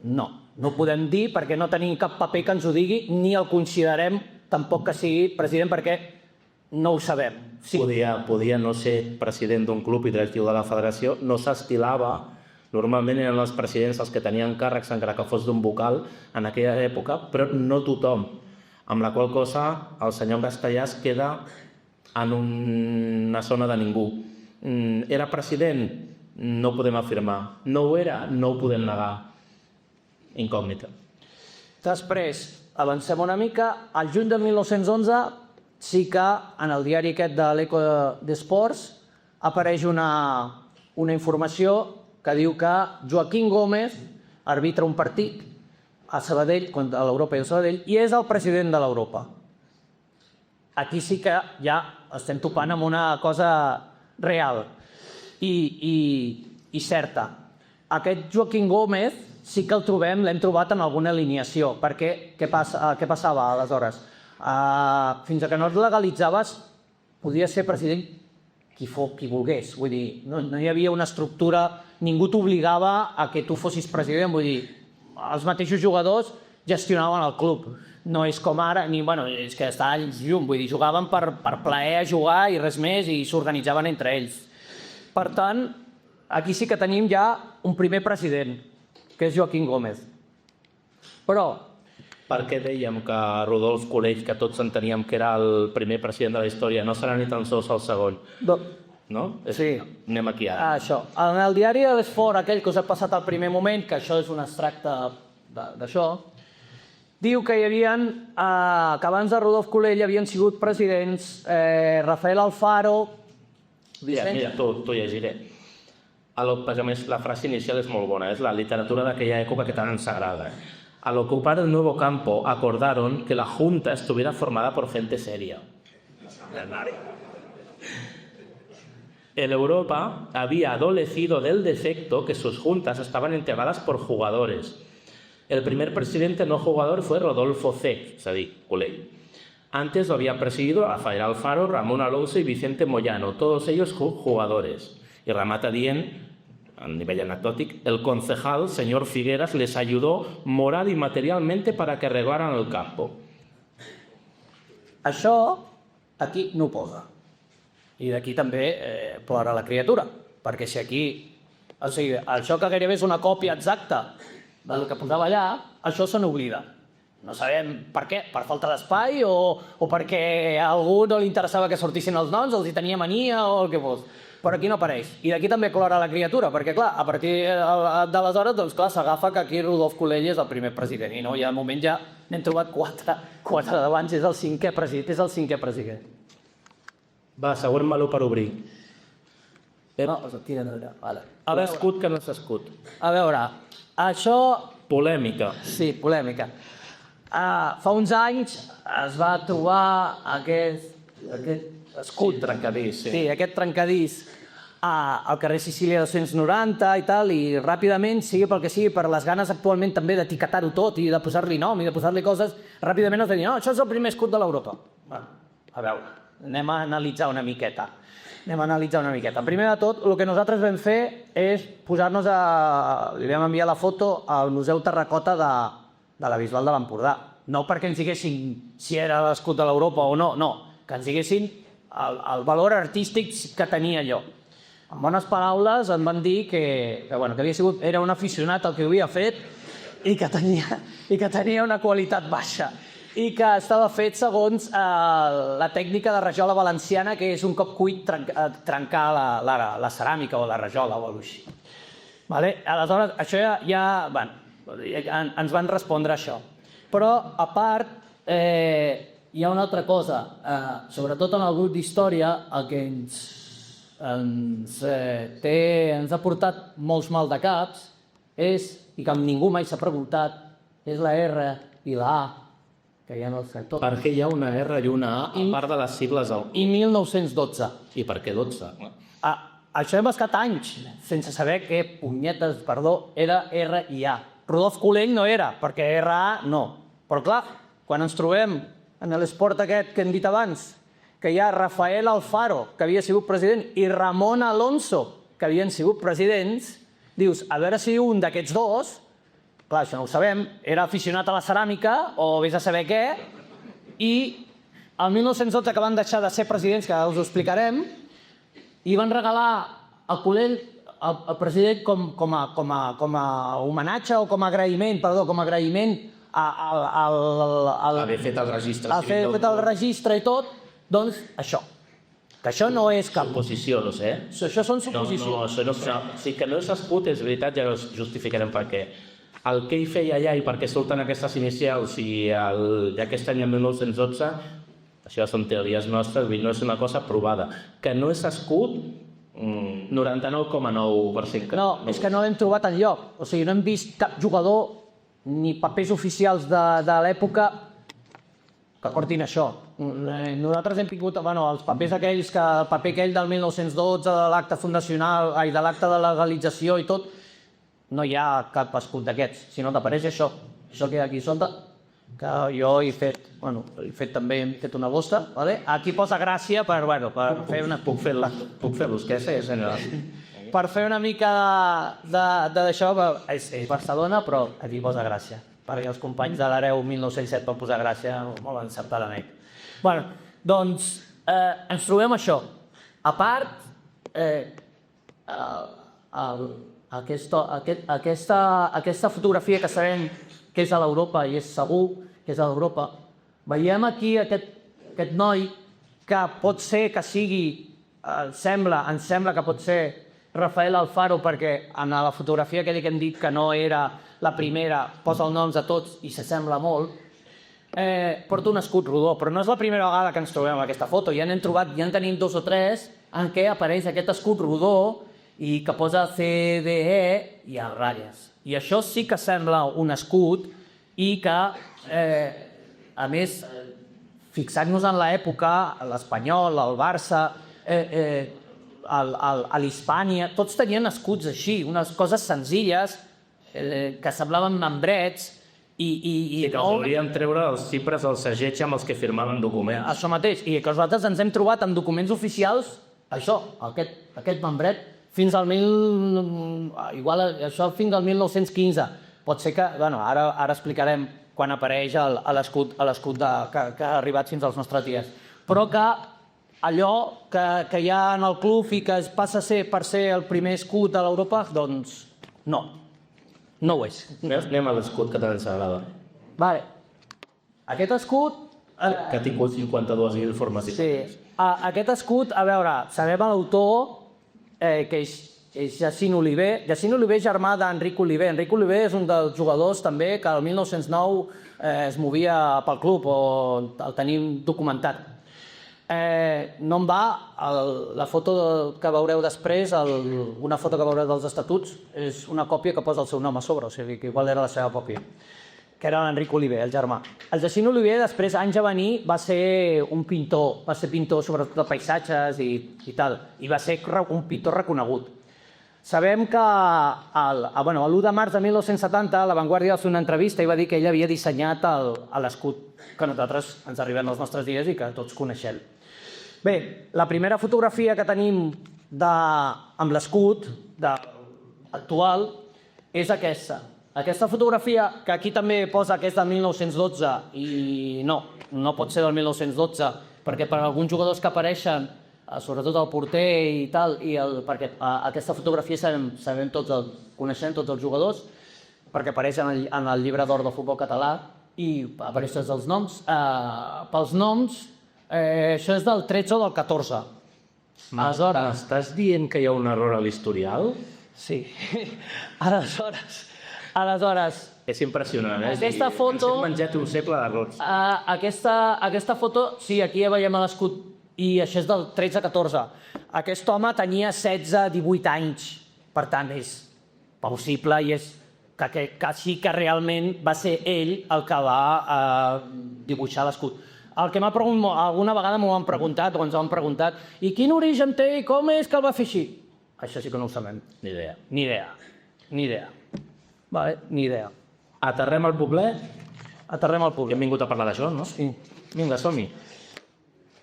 No, no ho podem dir perquè no tenim cap paper que ens ho digui, ni el considerem tampoc que sigui president perquè no ho sabem. Sí. Podia no ser president d'un club i directiu de la federació, no s'estilava. Normalment eren els presidents els que tenien càrrecs, encara que fos d'un vocal, en aquella època, però no tothom. Amb la qual cosa el senyor Castellàs queda en una zona de ningú. Era president? No ho podem afirmar. No ho era? No ho podem negar. Incògnita. Després, avancem una mica. Al juny del 1911 sí que en el diari aquest de l'Eco d'Esports apareix una informació que diu que Joaquín Gómez arbitra un partit a Sabadell, a l'Europa i a Sabadell, i és el president de l'Europa. Aquí sí que ja estem topant amb una cosa real i certa. Aquest Joaquín Gómez sí que l'hem trobat en alguna alineació, perquè què passava aleshores? Fins que no et legalitzaves, podia ser president qui volgués. Vull dir, no hi havia una estructura, ningú t'obligava a que tu fossis president. Vull dir, els mateixos jugadors gestionaven el club. No és com ara, és que està llum. Vull dir, jugaven per plaer a jugar i res més, i s'organitzaven entre ells. Per tant, aquí sí que tenim ja un primer president, que és Joaquín Gómez. Però per què dèiem que Rodolf Colell, que tots enteníem que era el primer president de la història, no serà ni tan sols el segon? No? Sí. Anem aquí ara. Això. En el diari de l'Esport, aquell que us he passat al primer moment, que això és un extracte d'això, diu que hi havia, que abans de Rodolf Colell havien sigut presidents Rafael Alfaro... Mira, t'ho llegiré. La frase inicial és molt bona, és la literatura d'aquella època que tant ens agrada. Al ocupar el nuevo campo, acordaron que la Junta estuviera formada por gente seria. El Europa había adolecido del defecto que sus juntas estaban integradas por jugadores. El primer presidente no jugador fue Rodolfo C., es a dir, Colell. Antes lo había presidido Rafael Alfaro, Ramón Alonso y Vicente Moyano, todos ellos jugadores. Y remata dient, a nivell anecdòtic, el concejal, señor Figueras, les ayudó moral y materialmente para que arreglaran el campo. Això aquí no ho posa. I d'aquí també plora la criatura, perquè si aquí... O sigui, això que gairebé és una còpia exacta del que posava allà, això se n'oblida. No sabem per què, per falta d'espai o perquè a algú no li interessava que sortissin els noms, els hi tenia mania o el que fos. Però aquí no apareix. I d'aquí també colora la criatura, perquè clar, a partir d'aleshores, doncs clar, s'agafa que aquí Rodolf Colell és el primer president i no, ja al moment ja n'hem trobat quatre d'abans, és el cinquè president. Va, següent meló per obrir. No, tira enrere. Vale. L'escut que no és escut. A veure, això... Polèmica. Sí, polèmica. Fa uns anys es va trobar aquest escut. Trencadís, sí. Sí, aquest trencadís al carrer Sicília 290 i tal, i ràpidament, sigui pel que sigui, per les ganes actualment també d'etiquetar-ho tot i de posar-li nom i de posar-li coses, ràpidament es va dir, no, això és el primer escut de l'Europa. A veure, anem a analitzar una miqueta. Primer de tot, el que nosaltres vam fer és posar-nos li vam enviar la foto al Museu Terracota de la Bisbal de l'Empordà. No perquè ens diguessin si era l'escut de l'Europa o no, no, que ens diguessin el valor artístic que tenia allò. En bones paraules em van dir que era un aficionat al que ho havia fet i que tenia una qualitat baixa i que estava fet segons la tècnica de rajola valenciana, que és un cop cuit trencar la ceràmica o la rajola o alguna cosa així. Aleshores, això ja ens van respondre això. Però, a part, hi ha una altra cosa. Sobretot en el grup d'història, el que ens ha portat molts maldecaps és, i que ningú mai s'ha preguntat, és la R i la A, que hi ha en el sector. Per què hi ha una R i una A, a part de les sigles del... I 1912. I per què 12? Això hem estat anys sense saber què punyetes, era R i A. Rodolf Colell no era, perquè RA no. Però clar, quan ens trobem en l'esport aquest que hem dit abans, que hi ha Rafael Alfaro, que havia sigut president, i Ramon Alonso, que havien sigut presidents, dius, a veure si un d'aquests dos, clar, això no ho sabem, era aficionat a la ceràmica, o vés a saber què, i el 1912, que van deixar de ser presidents, que ara us ho explicarem, i van regalar al Colell el president com a homenatge o com a agraïment, Haver fet el registre. Haver fet el registre i tot, doncs això. Que això no és cap... Suposició, no sé. Això són suposicions. No, això no... Si que no és escut, és veritat, ja ho justificarem per què. El que hi feia allà i per què surten aquestes inicials i aquest any, el 1912, això són teories nostres, no és una cosa provada. Que no és escut, 99,9%. No, és que no l'hem trobat enlloc. O sigui, no hem vist cap jugador ni papers oficials de l'època que portin això. Nosaltres hem tingut els papers aquells, el paper aquell del 1912, de l'acte fundacional, de l'acte de legalització i tot, no hi ha cap escut d'aquests, sinó t'apareix això que hi ha aquí sota, que jo he fet també, hem fet una bosta, aquí posa Gràcia per fer una... Puc fer-los, què és, senyora? Per fer una mica d'això, és Barcelona, però aquí posa Gràcia, perquè els companys de l'Hereu 1907 van posar Gràcia molt encertadament. Doncs ens trobem això. A part, aquesta fotografia que sabem que és a l'Europa, i és segur que és a l'Europa, veiem aquí aquest noi que pot ser que sigui, ens sembla que pot ser Rafael Alfaro, perquè en la fotografia que hem dit que no era la primera, posa els noms de tots i s'assembla molt, porta un escut rodó, però no és la primera vegada que ens trobem aquesta foto, ja n'hem trobat, ja en tenim 2 o 3 en què apareix aquest escut rodó i que posa CDE i a ratlles. I això sí que sembla un escut i que, a més, fixant-nos en l'època, l'Espanyol, el Barça, l'Hispània, tots tenien escuts així, unes coses senzilles que semblaven membrets i que volien treure els cifres dels segells amb els que firmaven documents. Això mateix, i que nosaltres ens hem trobat en documents oficials, això, aquest membret, fins al 1915. Pot ser que, ara explicarem quan apareix l'escut que ha arribat fins als nostres dies. Però que allò que hi ha en el club i que passa per ser el primer escut de l'Europa, doncs no ho és. Anem a l'escut que tant ens agrada. Vale. Aquest escut... Que ha tingut 52 formes diferents. Sí. Aquest escut, a veure, sabem l'autor, que és Jacint Oliver. Jacint Oliver és germà d'Enric Oliver. Enric Oliver és un dels jugadors també que el 1909 es movia pel club, o el tenim documentat. No em va, la foto que veureu després, una foto que veureu dels estatuts, és una còpia que posa el seu nom a sobre, o sigui que igual era la seva còpia, que era l'Enric Oliver, el germà. El Jacint Oliver, després, anys a venir, va ser un pintor, sobretot de paisatges i tal, i va ser un pintor reconegut. Sabem que l'1 de març de 1970 La Vanguardia va fer una entrevista i va dir que ell havia dissenyat l'escut que nosaltres ens arribem als nostres dies i que tots coneixem. Bé, la primera fotografia que tenim amb l'escut actual és aquesta. Aquesta fotografia, que aquí també posa que és del 1912, i no pot ser del 1912, perquè per alguns jugadors que apareixen, sobretot el porter i tal, perquè aquesta fotografia sabem tots, coneixem tots els jugadors, perquè apareix en el llibre d'or del futbol català i apareixen els noms. Pels noms, això és del 13 o del 14. Aleshores... Estàs dient que hi ha un error a l'historial? Sí. Aleshores... És impressionant, eh? Aquesta foto... Ens hem menjat un segle d'errors. Aquesta foto, sí, aquí ja veiem l'escut, i això és del 13-14. Aquest home tenia 16-18 anys, per tant, és possible i és que sí que realment va ser ell el que va dibuixar l'escut. El que alguna vegada m'ho han preguntat, o ens ho han preguntat, i quin origen té i com és que el va fer així? Això sí que no ho sabem. Ni idea. Ni idea. Vale, ni idea. Aterrem al poblet? Aterrem al poblet. Hem vingut a parlar d'això, no? Sí. Vinga, som-hi.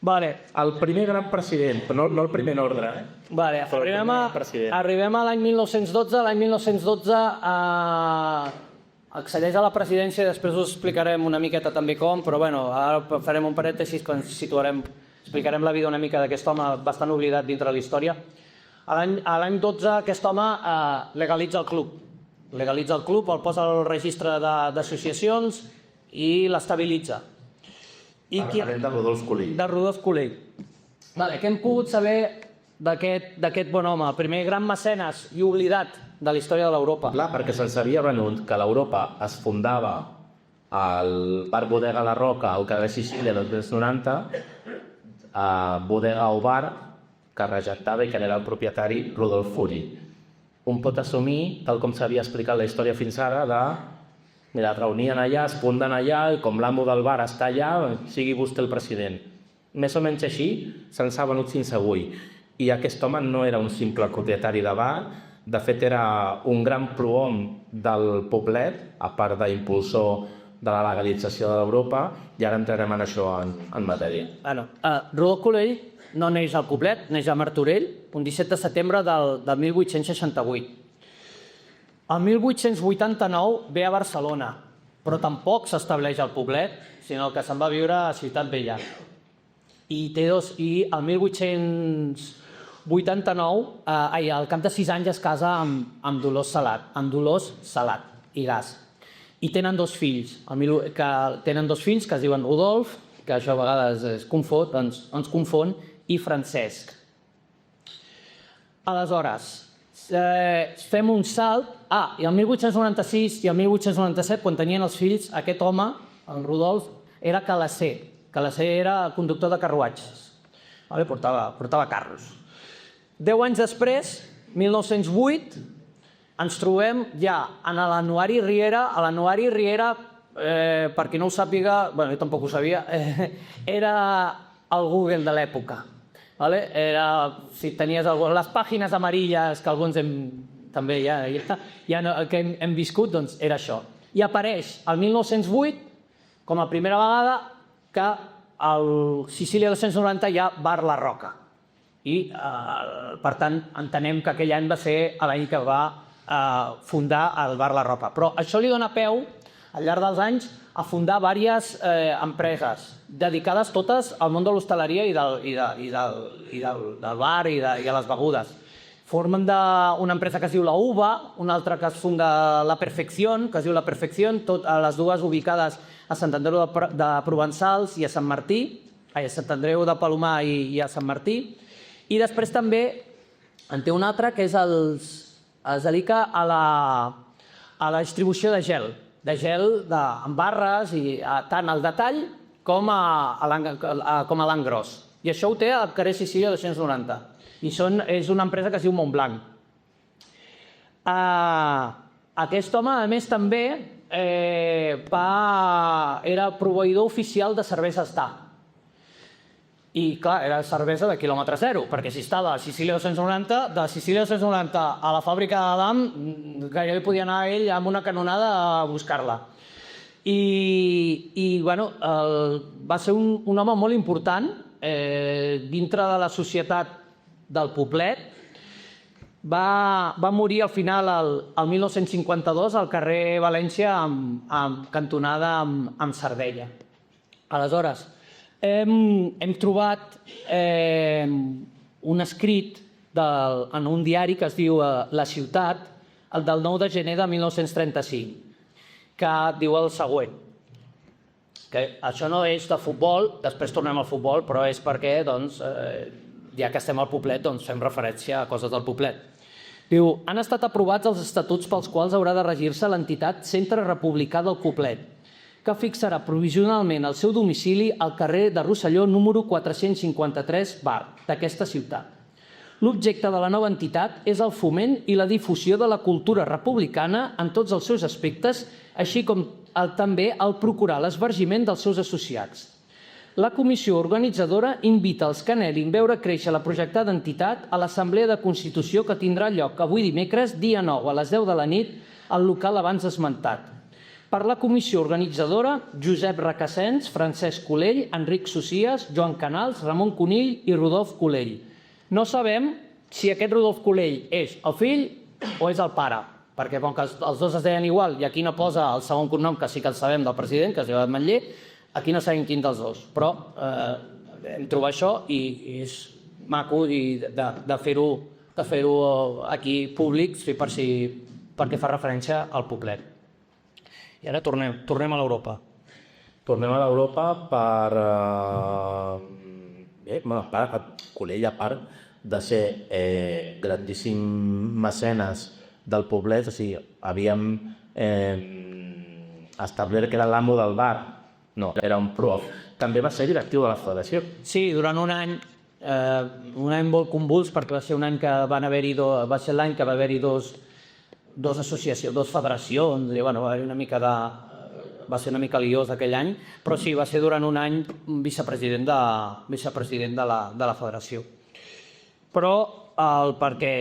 Vale. El primer gran president, però no el primer en ordre, eh? Vale, arribem a l'any 1912. L'any 1912 accedeix a la presidència, després us explicarem una miqueta també com, però bueno, ara farem un parèntesi que ens situarem, explicarem la vida una mica d'aquest home bastant oblidat dintre de la història. A l'any 12 aquest home legalitza el club. Legalitza el club, el posa al registre d'associacions i l'estabilitza. Parlem de Rodolf Colell. De Rodolf Colell. Què hem pogut saber d'aquest bon home? El primer gran mecenes i oblidat de la història de l'Europa. Clar, perquè se'ls havia venut que l'Europa es fundava al bar Bodega La Roca, al carrer Sicília dels anys 90, a Bodega o bar que rejectava i que era el propietari Rodolf Colell. Un pot assumir, tal com s'havia explicat la història fins ara, mira, es reunien allà, es funden allà, i com l'amo del bar està allà, sigui vostè el president. Més o menys així se'ns ha venut fins avui. I aquest home no era un simple propietari de bar, de fet era un gran prohom del poblet, a part d'impulsor de la legalització de l'Europa, i ara entrarem en això en matèria. Rodolf Colell no neix al poblet, neix a Martorell, un 17 de setembre del 1868. El 1889 ve a Barcelona, però tampoc s'estableix al poblet, sinó que se'n va a viure a Ciutat Vella. I el 1889, al cap de 6 anys es casa amb Dolors Salat i Gas. I tenen 2 fills, que es diuen Rodolf, que això a vegades ens confon, i Francesc. Aleshores, fem un salt. I el 1896 i el 1897, quan tenien els fills, aquest home, el Rodolf, era calasser. Calasser era conductor de carruatges. Portava carros. 10 anys després, 1908, ens trobem ja en l'Anuari Riera. L'Anuari Riera, per qui no ho sàpiga, jo tampoc ho sabia, era el Google de l'època. Si tenies les pàgines amarilles que alguns també que hem viscut, doncs era això. I apareix el 1908 com a primera vegada que al Sicília 290 hi ha Bar La Roca. I, per tant, entenem que aquell any va ser l'any que va fundar el Bar La Roca. Però això li dona peu, al llarg dels anys, a fundar diverses empreses dedicades totes al món de l'hostaleria i del bar i a les begudes. Formen una empresa que es diu La Uva, una altra que es funda La Perfección, que es diu La Perfección, les dues ubicades a Sant Andreu de Provençals i a Sant Martí, a Sant Andreu de Palomar i a Sant Martí. I després també en té un altre que es dedica a la distribució de gel amb barres, i tant al detall com a l'engròs. I això ho té al carrer Sicília 290. I és una empresa que es diu Montblanc. Aquest home, a més, també era proveïdor oficial de cervesa Star. I, clar, era cervesa de quilòmetre zero, perquè si estava a Sicília 290, de Sicília 290 a la fàbrica d'Adam, gairebé podia anar ell amb una canonada a buscar-la. I bueno, va ser un home molt important dintre de la societat del Poblet. Va morir al final, el 1952, al carrer València, en cantonada amb Sardella. Aleshores, hem trobat un escrit en un diari que es diu La Ciutat, el del 9 de gener de 1935, que diu el següent, que això no és de futbol, després tornem al futbol, però és perquè, ja que estem al Poblet, fem referència a coses del Poblet. Diu, han estat aprovats els estatuts pels quals haurà de regir-se l'entitat Centre Republicà del Poblet, que fixarà provisionalment el seu domicili al carrer de Rosselló número 453 bar d'aquesta ciutat. L'objecte de la nova entitat és el foment i la difusió de la cultura republicana en tots els seus aspectes, així com també el procurar l'esbargiment dels seus associats. La comissió organitzadora invita els que anhelin veure créixer la projectada entitat a l'Assemblea de Constitució que tindrà lloc avui dimecres, dia 9, a les 10 de la nit, al local abans esmentat. Per la comissió organitzadora, Josep Requesens, Francesc Colell, Enric Socias, Joan Canals, Ramon Conill i Rodolf Colell. No sabem si aquest Rodolf Colell és el fill o és el pare, perquè com que els dos es deien igual i aquí no posa el segon cognom, que sí que el sabem, del president, que es diu Ametller, aquí no sabem quin dels dos, però hem trobat això i és maco de fer-ho aquí públic perquè fa referència al Poblet. I ara tornem a l'Europa. Tornem a l'Europa per... Colell, a part de ser grandíssim mecenes del Poblet, o sigui, havíem establert que era l'amo del bar. No, era un prof. També va ser directiu de la federació. Sí, durant un any molt convuls, perquè va ser un any que va ser l'any que va haver-hi dos associacions, dos federacions, i bueno, va ser una mica liós aquell any, però sí, va ser durant un any vicepresident de la federació. Però perquè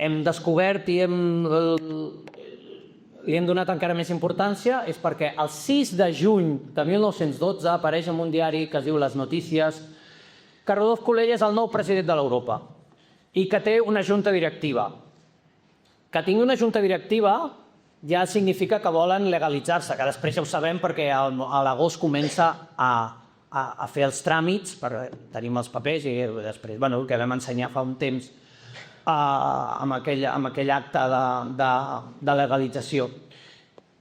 hem descobert i li hem donat encara més importància és perquè el 6 de juny de 1912 apareix en un diari que es diu Les Notícies que Rodolf Colell és el nou president de l'Europa i que té una junta directiva. Que tingui una junta directiva ja significa que volen legalitzar-se, que després ja ho sabem perquè a l'agost comença a fer els tràmits, tenim els papers i després, el que vam ensenyar fa un temps amb aquell acte de legalització.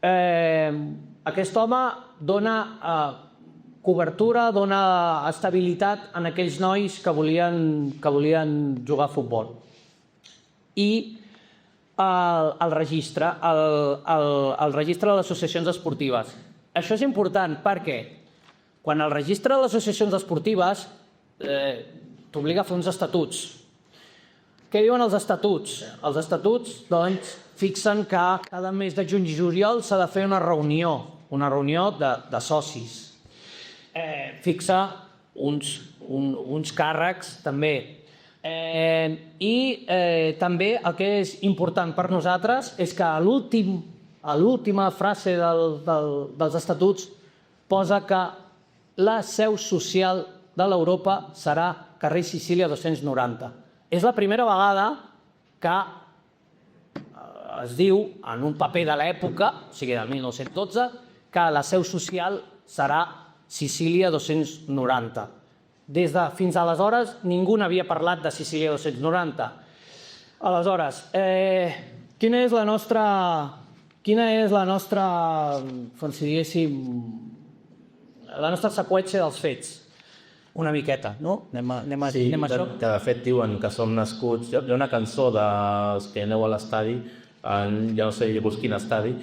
Aquest home dona cobertura, dona estabilitat en aquells nois que volien jugar a futbol. I el registre de les associacions esportives. Això és important perquè quan el registre de les associacions esportives t'obliga a fer uns estatuts. Què diuen els estatuts? Els estatuts, fixen que cada mes de juny i juliol s'ha de fer una reunió de socis. Fixa uns càrrecs, també. I també el que és important per nosaltres és que a l'última frase dels estatuts posa que la seu social de l'Europa serà carrer Sicília 290. És la primera vegada que es diu en un paper de l'època, o sigui del 1912, que la seu social serà Sicília 290. Fins aleshores ningú n'havia parlat de Sicília 290. Aleshores, quina és la nostra, com si diguéssim, la nostra seqüència dels fets. Una miqueta, no? Anem a això. Que de fet diuen que som nascuts... Hi ha una cançó dels que aneu a l'estadi, ja no sé llavors quin estadi,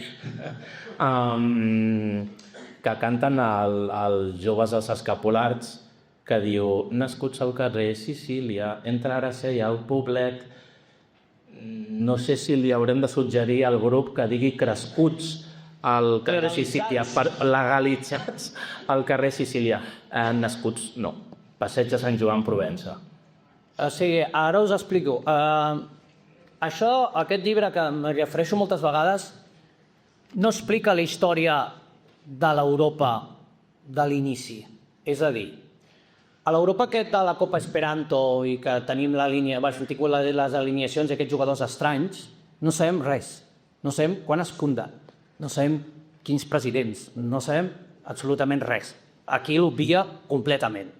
que canten els joves als escapulars, que diu: nascuts al carrer Sicília, entre Gràcia i el Poblet. No sé si li haurem de suggerir al grup que digui crescuts al carrer Sicília, legalitzats al carrer Sicília. Nascuts, no. Passeig de Sant Joan, Provença. O sigui, ara us explico. Aquest llibre que em refereixo moltes vegades no explica la història de l'Europa de l'inici. És a dir, a l'Europa aquesta de la Copa Esperanto i que tenim les alineacions d'aquests jugadors estranys, no sabem res. No sabem quan es fundat, no sabem quins presidents, no sabem absolutament res. Aquí l'obvia completament.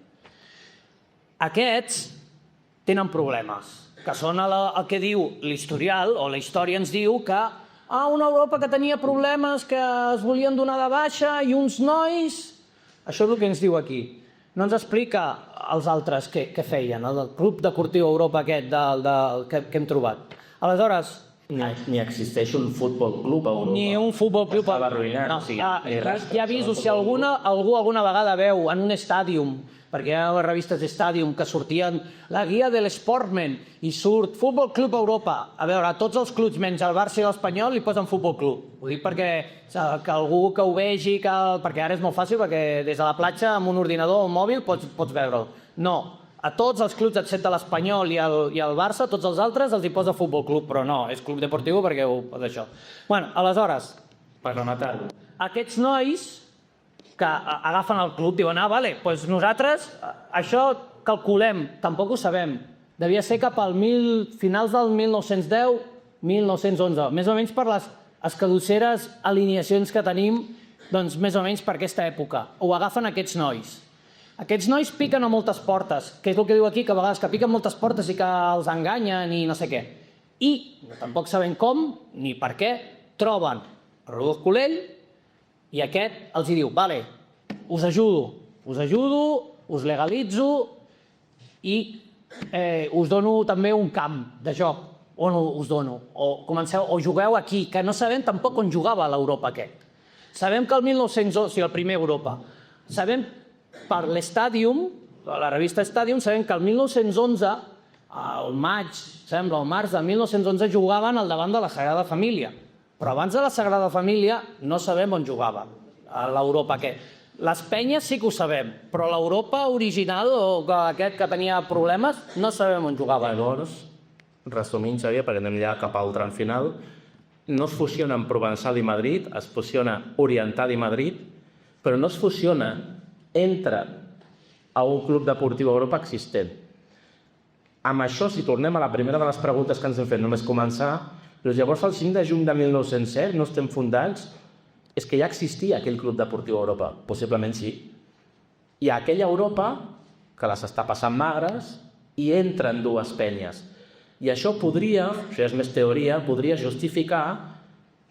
Aquests tenen problemes, que són el que diu l'historial, o la història ens diu que una Europa que tenia problemes, que es volien donar de baixa, i uns nois... Això és el que ens diu aquí. No ens explica els altres què feien, el Club Deportiu Europa aquest que hem trobat. Aleshores... Ni existeix un futbol club a Europa. Ni un futbol club a Europa. No, ja aviso, si algú alguna vegada veu en un estàdium, perquè hi ha les revistes d'estàdium que sortien la guia de l'Sportman i surt Futbol Club Europa. A veure, a tots els clubs, menys el Barça i l'Espanyol, li posen Futbol Club. Ho dic perquè que algú que ho vegi, perquè ara és molt fàcil, perquè des de la platja amb un ordinador o un mòbil pots veure'l. No, a tots els clubs, excepte l'Espanyol i el Barça, tots els altres els hi posa Futbol Club, però no, és Club Deportiu perquè ho posa això. Bueno, aleshores, per rematar-ho, aquests nois que agafen el club diuen, vale, doncs nosaltres això calculem, tampoc ho sabem. Devia ser cap al finals del 1910, 1911, més o menys per les escadusseres alineacions que tenim, doncs més o menys per aquesta època. Ho agafen aquests nois. Aquests nois piquen a moltes portes, que és el que diu aquí, que a vegades que piquen moltes portes i que els enganyen i no sé què. I tampoc sabem com ni per què troben Rodolf Colell i aquest els diu, vale, us ajudo, us legalitzo i us dono també un camp de joc, on us dono, o jugueu aquí, que no sabem tampoc on jugava l'Europa aquest. Sabem que el 1911, o sigui, el primer Europa, sabem per l'Stadium, la revista Stadium, sabem que el 1911, al maig, sembla, al març del 1911, jugaven al davant de la Sagrada Família. Però abans de la Sagrada Família no sabem on jugava a l'Europa aquest. Les penyes sí que ho sabem, però l'Europa original, o aquest que tenia problemes, no sabem on jugava. Llavors, resumint, Xavier, perquè anem ja cap al tram final, no es fusionen Provençal i Madrid, es fusiona Oriental i Madrid, però no es fusiona entre a un club deportiu a Europa existent. Amb això, si tornem a la primera de les preguntes que ens hem fet, només començar, doncs llavors el 5 de juny de 1907 no estem fundats, és que ja existia aquell club deportiu a Europa, possiblement sí. I a aquella Europa, que les està passant magres, hi entren dues penyes. I això podria, això és més teoria, podria justificar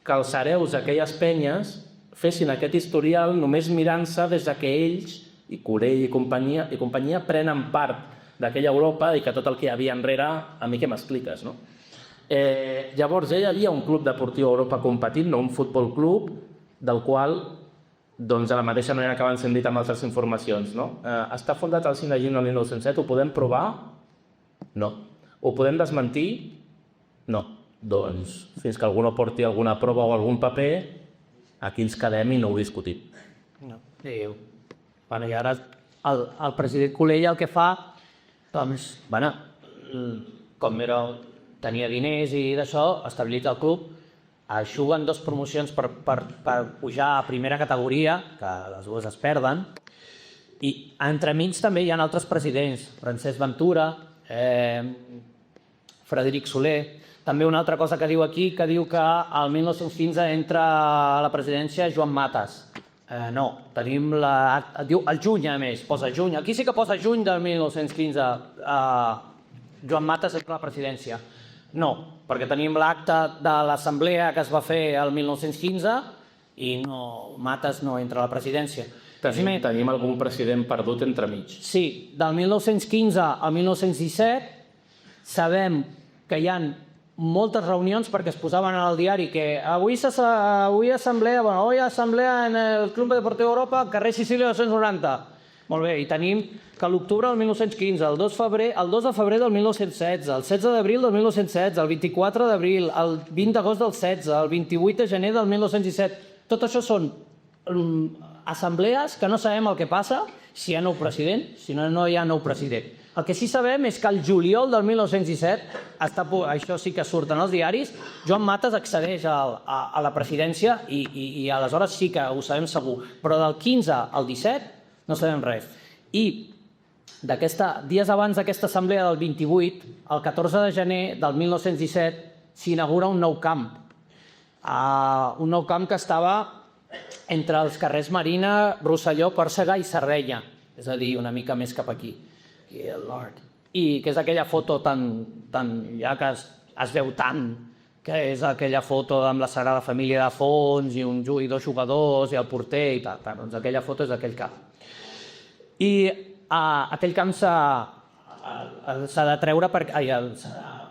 que els hereus d'aquelles penyes fessin aquest historial només mirant-se des que ells, i Corell i companyia, prenen part d'aquella Europa i que tot el que hi havia enrere, a mi què m'expliques, no? Llavors, hi havia un club deportiu a Europa competint, no un futbol club, del qual, doncs, de la mateixa manera que abans hem dit amb altres informacions, no? Està fundat el 5 de juny del 1907, ho podem provar? No. Ho podem desmentir? No. Doncs, fins que algú no porti alguna prova o algun paper, aquí ens quedem i no ho discutim. No. Bueno, i ara el president Colell el que fa, doncs, bueno, com tenia diners i d'això, estabilitza el club, juguen 2 promocions per pujar a primera categoria, que les dues es perden, i entremig també hi ha altres presidents, Francesc Ventura, Frederic Soler. També una altra cosa que diu aquí, que diu que al 1915 entra a la presidència Joan Matas. No, tenim diu el juny, a més, posa juny. Aquí sí que posa juny del 1915. Joan Matas entra a la presidència. No, perquè tenim l'acte de l'assemblea que es va fer el 1915 i Matas no entra a la presidència. Tenim algun president perdut entremig. Sí, del 1915 al 1917 sabem que hi ha moltes reunions perquè es posaven al diari que avui assemblea en el Club Deportiu Europa, carrer Sicília 290. Molt bé, i tenim que l'octubre del 1915, el 2 de febrer del 1916, el 16 d'abril del 1916, el 24 d'abril, el 20 d'agost del 16, el 28 de gener del 1917. Tot això són assemblees que no sabem el que passa, si hi ha nou president, si no hi ha nou president. El que sí sabem és que el juliol del 1917, això sí que surt en els diaris, Joan Matas accedeix a la presidència i aleshores sí que ho sabem segur. Però del 15 al 17 no sabem res. I dies abans d'aquesta assemblea del 28, el 14 de gener del 1917, s'inaugura un nou camp. Un nou camp que estava entre els carrers Marina, Rosselló, Còrsega i Sardenya, és a dir, una mica més cap aquí. I que és aquella foto ja que es veu tant, que és aquella foto amb la Sagrada Família de fons i dos jugadors i el porter i tal. Doncs aquella foto és d'aquell camp. I aquell camp s'ha de treure,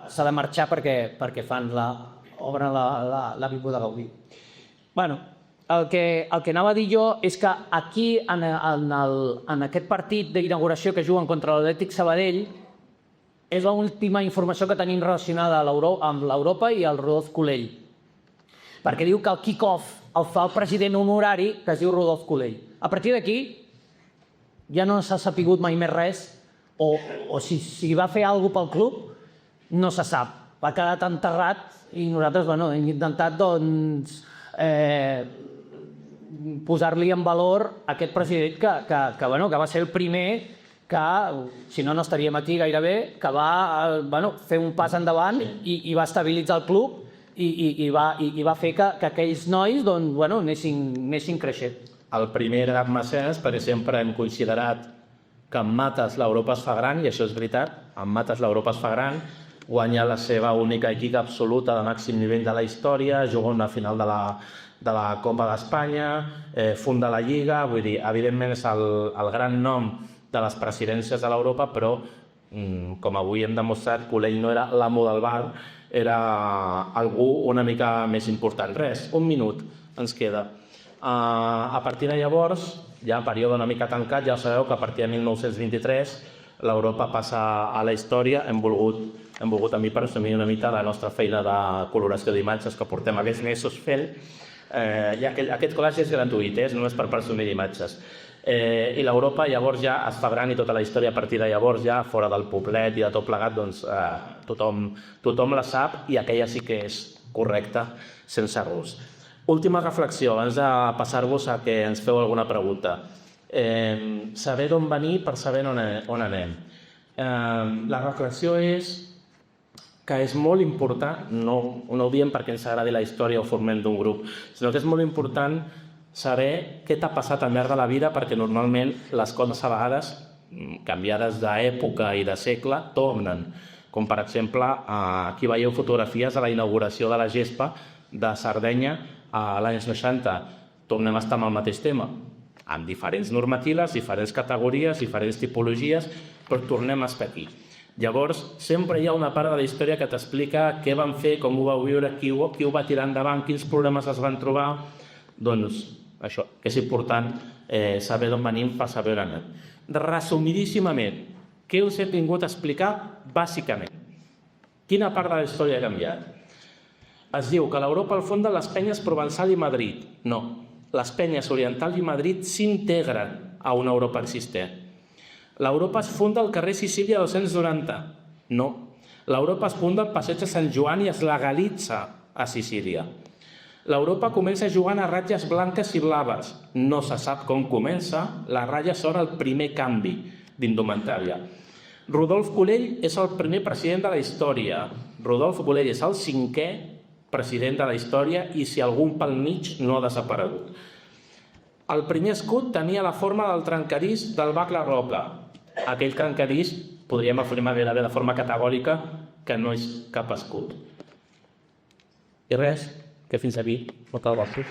s'ha de marxar perquè obren l'Avinguda Gaudí. Bueno, el que anava a dir jo és que aquí, en aquest partit d'inauguració que juguen contra l'Atlètic Sabadell, és l'última informació que tenim relacionada amb l'Europa i el Rodolf Colell. Perquè diu que el kick-off el fa el president honorari, que es diu Rodolf Colell. A partir d'aquí ja no s'ha sapigut mai més res, o si va fer alguna cosa pel club, no se sap. Va quedar enterrat i nosaltres hem intentat posar-li en valor aquest president que va ser el primer que, si no estaríem aquí gairebé, que va fer un pas endavant i va estabilitzar el club i va fer que aquells nois anessin creixent. El primer edat Mecenes, perquè sempre hem considerat que amb Matas l'Europa es fa gran, i això és veritat, amb Matas l'Europa es fa gran, guanya la seva única lliga absoluta de màxim nivell de la història, juga una final de la Copa d'Espanya, funda la Lliga, vull dir, evidentment és el gran nom de les presidències de l'Europa, però, com avui hem demostrat, Colell no era l'amo del bar, era algú una mica més important. Res, un minut ens queda. A partir de llavors, ja període una mica tancat, ja sabeu que a partir de 1923 l'Europa passa a la història. Hem volgut a mi presumir una mica la nostra feina de coloració d'imatges que portem aquests mesos fent. Aquest collage és gratuït, és només per presumir d'imatges. I l'Europa llavors ja es fa gran i tota la història a partir de llavors ja, fora del poblet i de tot plegat, doncs tothom la sap i aquella sí que és correcta sense errors. Última reflexió, abans de passar-vos a que ens feu alguna pregunta. Saber d'on venir per saber on anem. La reflexió és que és molt important, no ho diem perquè ens agradi la història o formem d'un grup, sinó que és molt important saber què t'ha passat al llarg de la vida, perquè normalment les coses a vegades, canviades d'època i de segle, tornen. Com per exemple, aquí veieu fotografies de la inauguració de la gespa de Sardenya a l'any 60. Tornem a estar amb el mateix tema, amb diferents normatives, diferents categories, diferents tipologies, però tornem a estar aquí. Llavors, sempre hi ha una part de la història que t'explica què van fer, com ho vau viure, qui ho va tirar endavant, quins problemes es van trobar. Doncs això, que és important saber d'on venim per saber on anem. Resumidíssimament, què us he vingut a explicar bàsicament? Quina part de la història ha canviat? Es diu que l'Europa el fonden les penyes Provençal i Madrid. No, les penyes Oriental i Madrid s'integren a una Europa existent. L'Europa es funda al carrer Sicília 290. No, l'Europa es funda al passeig de Sant Joan i es legalitza a Sicília. L'Europa comença jugant a ratlles blanques i blaves. No se sap com comença, la ratlla s'obre el primer canvi d'indumentària. Rodolf Colell és el primer president de la història. Rodolf Colell és el 5è president de la història i si algun pel mig no ha desaparegut. El primer escut tenia la forma del trencadís del Bac La Robla. Aquell trencadís podríem afirmar de forma categòrica que no és cap escut. I res, que fins aquí. Moltes gràcies.